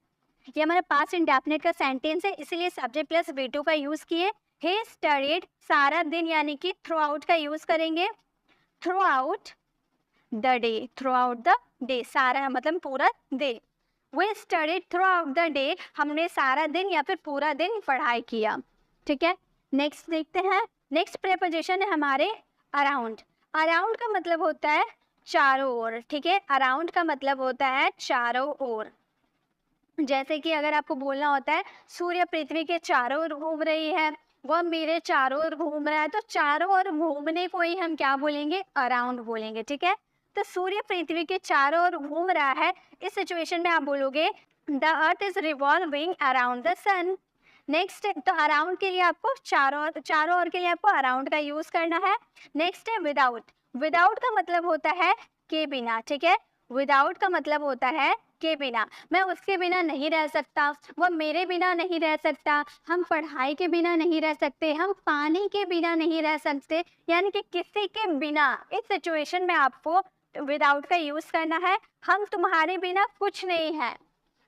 S1: ये हमारा पास्ट इंडेफिनिट का सेंटेंस है, इसलिए सब्जेक्ट प्लस V2 का यूज किए। ही स्टडीड सारा दिन, यानी कि थ्रू आउट का यूज करेंगे, throughout the day, throughout the day, सारा मतलब पूरा day. We studied throughout the day, हमने सारा दिन या फिर पूरा दिन पढ़ाई किया, ठीक है। नेक्स्ट देखते हैं। नेक्स्ट प्रेपोजिशन है हमारे अराउंड। अराउंड का मतलब होता है चारों ओर, ठीक है। अराउंड का मतलब होता है चारों ओर। जैसे कि अगर आपको बोलना होता है सूर्य पृथ्वी के चारों ओर घूम रही है, वह मेरे चारों ओर घूम रहा है, तो चारों ओर घूमने को ही हम क्या बोलेंगे? अराउंड बोलेंगे, ठीक है। तो सूर्य पृथ्वी के चारों ओर घूम रहा है, इस सिचुएशन में आप बोलोगे the earth is revolving around the sun. Next, तो अराउंड के लिए आपको चारों ओर के लिए आपको अराउंड का यूज करना है। नेक्स्ट है विदाउट। विदाउट का मतलब होता है के बिना, ठीक है। विदाउट का मतलब होता है के बिना। मैं उसके बिना नहीं रह सकता, वो मेरे बिना नहीं रह सकता, हम पढ़ाई के बिना नहीं रह सकते, हम पानी के बिना नहीं रह सकते, यानी कि किसी के बिना। इस सिचुएशन में आपको विदाउट का यूज करना है। हम तुम्हारे बिना कुछ नहीं है,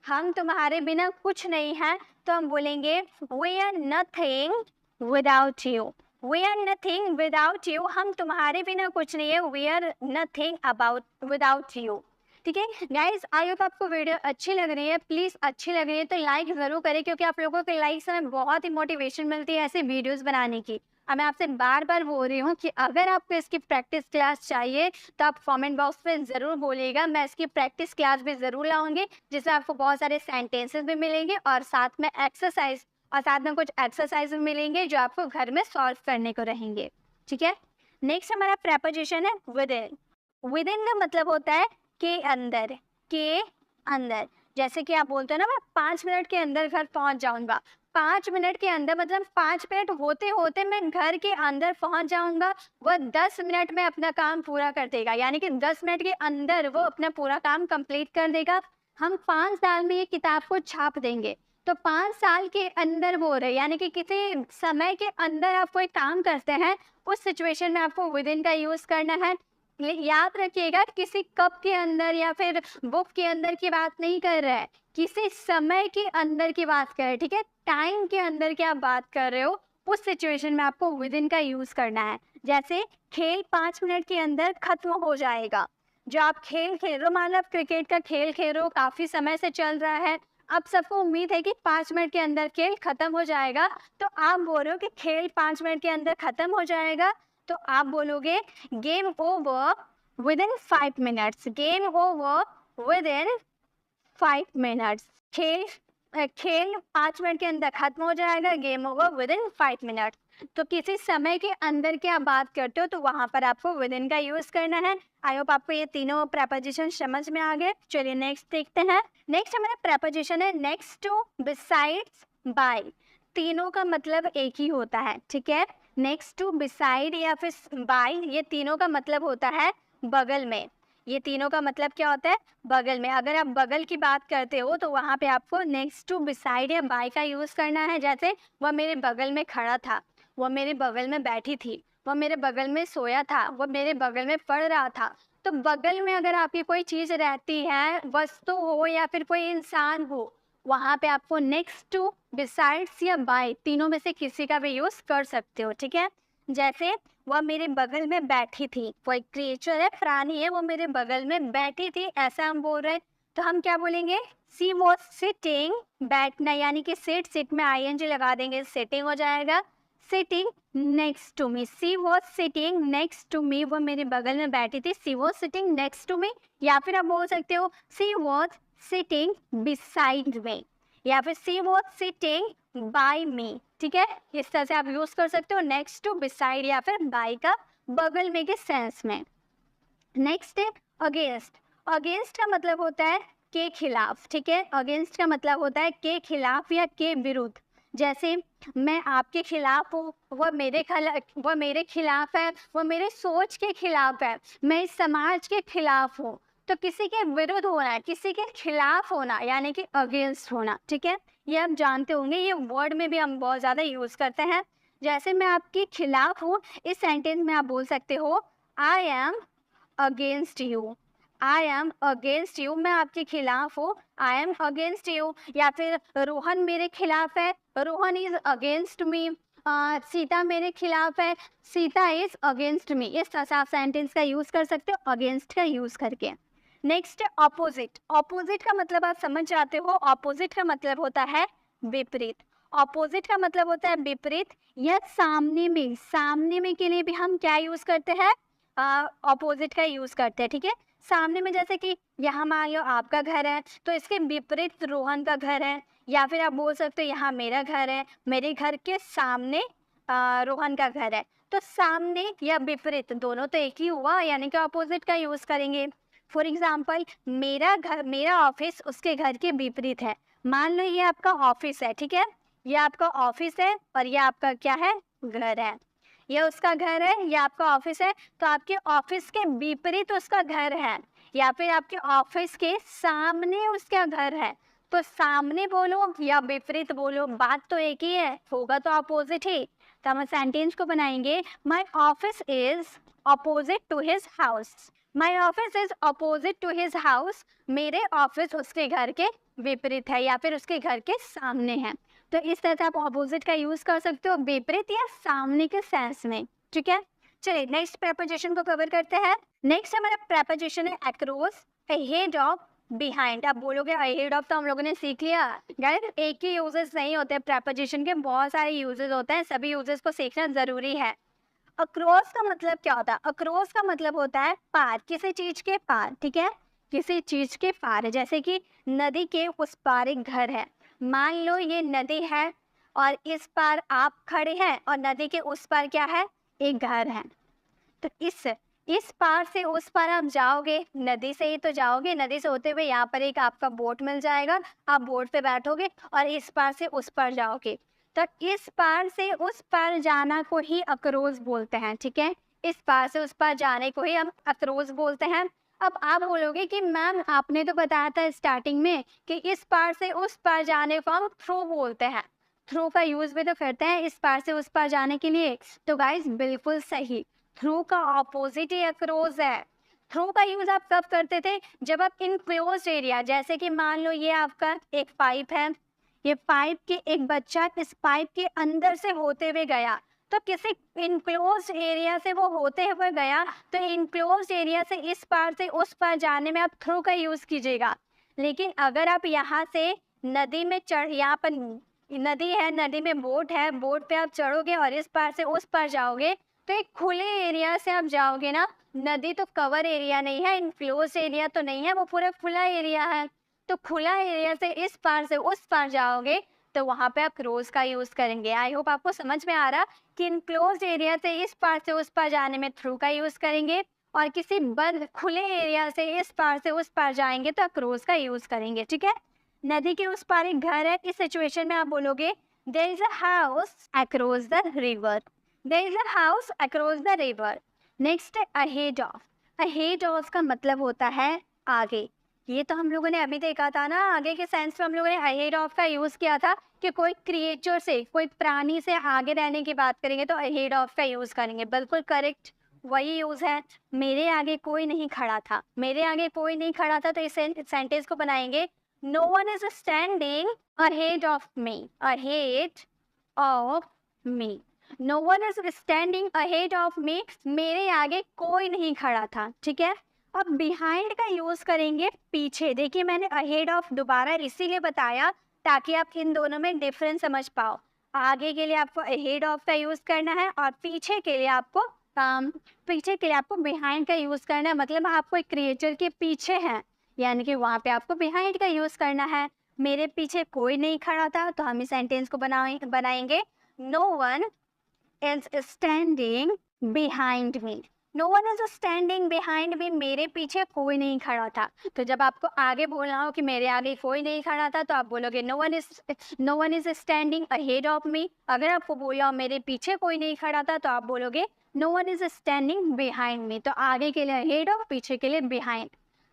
S1: हम तुम्हारे बिना कुछ नहीं है, तो हम बोलेंगे we are nothing without you. We are nothing without you, हम तुम्हारे बिना कुछ नहीं है। We are nothing about without you. ठीक है गाइज, आई होप आपको वीडियो अच्छी लग रही है। प्लीज़ अच्छी लग रही है तो लाइक ज़रूर करें, क्योंकि आप लोगों के लाइक से हमें बहुत ही मोटिवेशन मिलती है ऐसे वीडियोस बनाने की। अब मैं आपसे बार बार बोल रही हूँ कि अगर आपको इसकी प्रैक्टिस क्लास चाहिए तो आप कमेंट बॉक्स में ज़रूर बोलिएगा। मैं इसकी प्रैक्टिस क्लास भी ज़रूर लाऊंगी, जिसमें आपको बहुत सारे सेंटेंसेस भी मिलेंगे और साथ में एक्सरसाइज, और साथ में कुछ एक्सरसाइज भी मिलेंगे जो आपको घर में सॉल्व करने को रहेंगे। ठीक है, नेक्स्ट हमारा प्रेपोजिशन है विदिन। विदिन का मतलब होता है के अंदर, के अंदर। जैसे कि आप बोलते हो ना, मैं 5 मिनट के अंदर घर पहुंच जाऊंगा। 5 मिनट के अंदर मतलब 5 मिनट होते होते मैं घर के अंदर पहुंच जाऊंगा। वह 10 मिनट में अपना काम पूरा कर देगा, यानी कि 10 मिनट के अंदर वो अपना पूरा काम कंप्लीट कर देगा। हम 5 साल में ये किताब को छाप देंगे, तो 5 साल के अंदर बोल रहे, यानी कि किसी समय के अंदर आप कोई काम करते हैं, उस सिचुएशन में आपको विदिन का यूज करना है। याद रखिएगा, किसी कप के अंदर या फिर बुक के अंदर की बात नहीं कर रहा है, किसी समय के अंदर की बात कर रहे हैं। ठीक है, टाइम के अंदर की आप बात कर रहे हो, उस सिचुएशन में आपको विदिन का यूज करना है। जैसे खेल 5 मिनट के अंदर खत्म हो जाएगा। जो आप खेल खेल रहे हो, मान लो आप क्रिकेट का खेल खेल रहे हो, काफी समय से चल रहा है, अब सबको उम्मीद है कि 5 मिनट के अंदर खेल खत्म हो जाएगा, तो आप बोल रहे हो कि खेल 5 मिनट के अंदर खत्म हो जाएगा, तो आप बोलोगे game over with in 5 minutes. Game over with in 5 minutes. खेल खेल 5 मिनट के अंदर खत्म हो जाएगा, game over with in 5 minute. तो किसी समय के अंदर की आप बात करते हो, तो वहां पर आपको विद इन का यूज करना है। आई होप आपको ये तीनों प्रेपोजिशन समझ में आ गए। चलिए नेक्स्ट देखते हैं। नेक्स्ट हमारा प्रेपोजिशन है नेक्स्ट टू, बिसाइड्स, बाय। तीनों का मतलब एक ही होता है। ठीक है, नेक्स्ट टू, बिसाइड या फिर बाय, ये तीनों का मतलब होता है बगल में। ये तीनों का मतलब क्या होता है? बगल में। अगर आप बगल की बात करते हो तो वहाँ पे आपको नेक्स्ट टू, बिसाइड या बाय का यूज़ करना है। जैसे वह मेरे बगल में खड़ा था, वह मेरे बगल में बैठी थी, वह मेरे बगल में सोया था, वह मेरे बगल में पढ़ रहा था। तो बगल में अगर आपकी कोई चीज़ रहती है, वस्तु हो या फिर कोई इंसान हो, वहाँ पे आपको नेक्स्ट टू, बिसाइड्स या बाय, तीनों में से किसी का भी यूज़ कर सकते हो। ठीक है, जैसे वह मेरे बगल में बैठी थी, कोई क्रिएचर है, प्राणी है, वो मेरे बगल में बैठी थी, ऐसा हम बोल रहे हैं। तो हम क्या बोलेंगे? सी वॉज सिटिंग, बैठना, यानी कि सिट, सिट में आईएनजी लगा देंगे, सिटिंग हो जाएगा। Sitting next to me, she was sitting next to me, वो मेरे बगल में बैठी थी, she was sitting next to me. या फिर आप बोल सकते हो she was sitting beside me, या फिर she was sitting by me. ठीक है, इस तरह से आप यूज कर सकते हो नेक्स्ट टू, बिसाइड या फिर बाय का बगल में के सेंस में। नेक्स्ट है अगेंस्ट। अगेंस्ट का मतलब होता है के खिलाफ। ठीक है, अगेंस्ट का मतलब होता है के खिलाफ या के विरुद्ध। जैसे मैं आपके खिलाफ हूँ, वह मेरे खिलाफ है, वह मेरे सोच के खिलाफ है, मैं इस समाज के खिलाफ हूँ। तो किसी के विरुद्ध होना है, किसी के खिलाफ होना, यानी कि अगेंस्ट होना। ठीक है, ये आप जानते होंगे, ये वर्ड में भी हम बहुत ज़्यादा यूज़ करते हैं। जैसे मैं आपके खिलाफ हूँ, इस सेंटेंस में आप बोल सकते हो I am against you. I am against you, मैं आपके खिलाफ हूँ, आई एम अगेंस्ट यू। या फिर रोहन मेरे खिलाफ है, Rohan is against me. Sita मेरे खिलाफ है, सीता इज अगेंस्ट मी। इस तरह से आप सेंटेंस का यूज़ कर सकते हो अगेंस्ट का यूज़ करके। Next opposite. ऑपोजिट का मतलब आप समझ जाते हो, ऑपोजिट का मतलब होता है विपरीत। ऑपोजिट का मतलब होता है विपरीत या सामने में। सामने में के लिए भी हम क्या यूज करते हैं? ऑपोजिट का यूज करते हैं। ठीक है, सामने में जैसे कि यहाँ मान लो आपका घर है, तो इसके विपरीत रोहन का घर है। या फिर आप बोल सकते हो यहाँ मेरा घर है, मेरे घर के सामने रोहन का घर है। तो सामने या विपरीत दोनों तो एक ही हुआ, यानी कि ऑपोजिट का यूज करेंगे। फॉर एग्जाम्पल, मेरा ऑफिस उसके घर के विपरीत है। मान लो ये आपका ऑफिस है। ठीक है, ये आपका ऑफिस है और ये आपका क्या है? घर है। ये उसका घर है, ये आपका ऑफिस है, तो आपके ऑफिस के विपरीत उसका घर है। या फिर आपके ऑफिस के सामने उसका घर है, तो सामने बोलो या विपरीत बोलो, बात तो एक ही है, होगा तो अपोजिट ही। तो हम सेंटेंस को बनाएंगे, my office is opposite to his house. My office is opposite to his house, मेरे ऑफिस उसके घर के विपरीत है या फिर उसके घर के सामने है। तो इस तरह से आप अपोजिट का यूज कर सकते हो विपरीत या सामने के सेंस में, ठीक है। चलिए नेक्स्ट प्रेपोजिशन को कवर करते हैं। नेक्स्ट हमारा प्रेपोजिशन है अक्रॉस, अहेड ऑफ, बिहाइंड। आप बोलोगे अहेड ऑफ तो हम लोगों ने सीख लिया, गाइस एक ही यूजेस नहीं होते प्रेपोजिशन के, बहुत सारे यूजेस होते हैं, सभी यूजेस को सीखना जरूरी है। अक्रॉस का मतलब क्या होता है? अक्रॉस का मतलब होता है पार, किसी चीज के पार, ठीक है, किसी चीज के पार। जैसे कि नदी के उस पार एक घर है, मान लो ये नदी है और इस पार आप खड़े हैं और नदी के उस पार क्या है? एक घर है। तो इस पार से उस पार आप जाओगे, नदी से ही तो जाओगे, नदी से होते हुए यहाँ पर एक आपका बोट मिल जाएगा, आप बोट पे बैठोगे और इस पार से उस पार जाओगे। तो इस पार से उस पार जाना को ही अक्रॉस बोलते हैं, ठीक है। इस पार से उस पार जाने को ही हम अक्रॉस बोलते हैं। अब आप बोलोगे कि मैम आपने तो बताया था स्टार्टिंग में कि इस पार से उस पार जाने को हम थ्रू बोलते हैं, थ्रू का यूज भी तो करते हैं इस पार से उस पार जाने के लिए। तो गाइस बिल्कुल सही, थ्रू का ऑपोजिट ही अक्रॉस है। थ्रू का यूज आप कब करते थे? जब आप इनक्लोज्ड एरिया, जैसे कि मान लो ये आपका एक पाइप है, ये पाइप के एक बच्चा इस पाइप के अंदर से होते हुए गया, तो किसी इनक्लोज्ड एरिया से वो होते हुए गया, तो इनक्लोज्ड एरिया से इस पार से उस पार जाने में आप थ्रू का यूज कीजिएगा। लेकिन अगर आप यहाँ से नदी में यहाँ पर नदी है, नदी में बोट है, बोट पे आप चढ़ोगे और इस पार से उस पार जाओगे, तो एक खुले एरिया से आप जाओगे ना, नदी तो कवर एरिया नहीं है, इनक्लोज एरिया तो नहीं है, वो पूरा खुला एरिया है। तो खुला एरिया से इस पार से उस पार जाओगे तो वहाँ पे आप क्रोज का यूज करेंगे। आई होप आपको समझ में आ रहा कि इनक्लोज एरिया से इस पार से उस पार जाने में थ्रू का यूज करेंगे, और किसी बंद खुले एरिया से इस पार से उस पार जाएंगे तो क्रोज का यूज करेंगे, ठीक है। नदी के उस पार एक घर है, इस सिचुएशन में आप बोलोगे there is a house across the river, there is a house across the river. Next है अहेड ऑफ। अहेड ऑफ का मतलब होता है आगे। ये तो हम लोगों ने अभी देखा था ना, आगे के सेंस में हम लोगों ने अहेड ऑफ का यूज किया था कि कोई क्रिएचर से, कोई प्राणी से आगे रहने की बात करेंगे तो अहेड ऑफ का यूज करेंगे। बिल्कुल करेक्ट, वही यूज है। मेरे आगे कोई नहीं खड़ा था, मेरे आगे कोई नहीं खड़ा था, तो इस सेंटेंस को बनाएंगे no one is standing ahead of me, ahead of me. No one is standing ahead of me, मेरे आगे कोई नहीं खड़ा था, ठीक है। अब बिहाइंड का यूज करेंगे पीछे। देखिए मैंने अहेड ऑफ दोबारा इसीलिए बताया ताकि आप इन दोनों में डिफरेंस समझ पाओ। आगे के लिए आपको अहेड ऑफ का यूज करना है और पीछे के लिए आपको बिहाइंड का यूज करना है। मतलब आप कोई क्रिएचर के पीछे हैं, यानी कि वहाँ पे आपको बिहाइंड का यूज करना है। मेरे पीछे कोई नहीं खड़ा था, तो हम इस सेंटेंस को बनाएंगे no one is standing behind me. No one is standing behind me, मेरे पीछे कोई नहीं खड़ा था। तो जब आपको आगे बोलना हो कि मेरे आगे कोई नहीं खड़ा था, तो आप बोलोगे no one is standing ahead of me. अगर आपको बोला हो मेरे पीछे कोई नहीं खड़ा था, तो आप बोलोगे no one is standing behind me. तो आगे के लिए अहेड और पीछे के लिए बिहाइंड।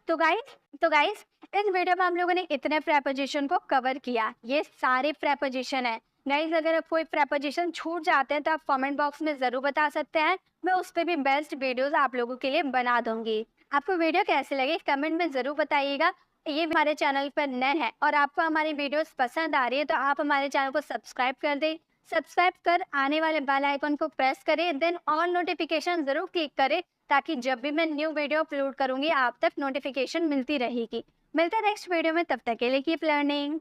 S1: तो गाइस इस वीडियो में हम लोगों ने इतने प्रेपोजिशन को कवर किया। ये सारे प्रेपोजिशन है गाइस। अगर कोई प्रेपोजिशन छूट जाते हैं तो आप कमेंट बॉक्स में ज़रूर बता सकते हैं, मैं उस पर भी बेस्ट वीडियोस आप लोगों के लिए बना दूंगी। आपको वीडियो कैसे लगे कमेंट में ज़रूर बताइएगा। ये हमारे चैनल पर नए हैं और आपको हमारी वीडियोस पसंद आ रही है तो आप हमारे चैनल को सब्सक्राइब कर दें। सब्सक्राइब कर आने वाले बेल आइकन को प्रेस करें, देन ऑल नोटिफिकेशन ज़रूर क्लिक करें ताकि जब भी मैं न्यू वीडियो अपलोड करूँगी आप तक नोटिफिकेशन मिलती रहेगी। मिलते हैं नेक्स्ट वीडियो में, तब तक के लिए कीप लर्निंग।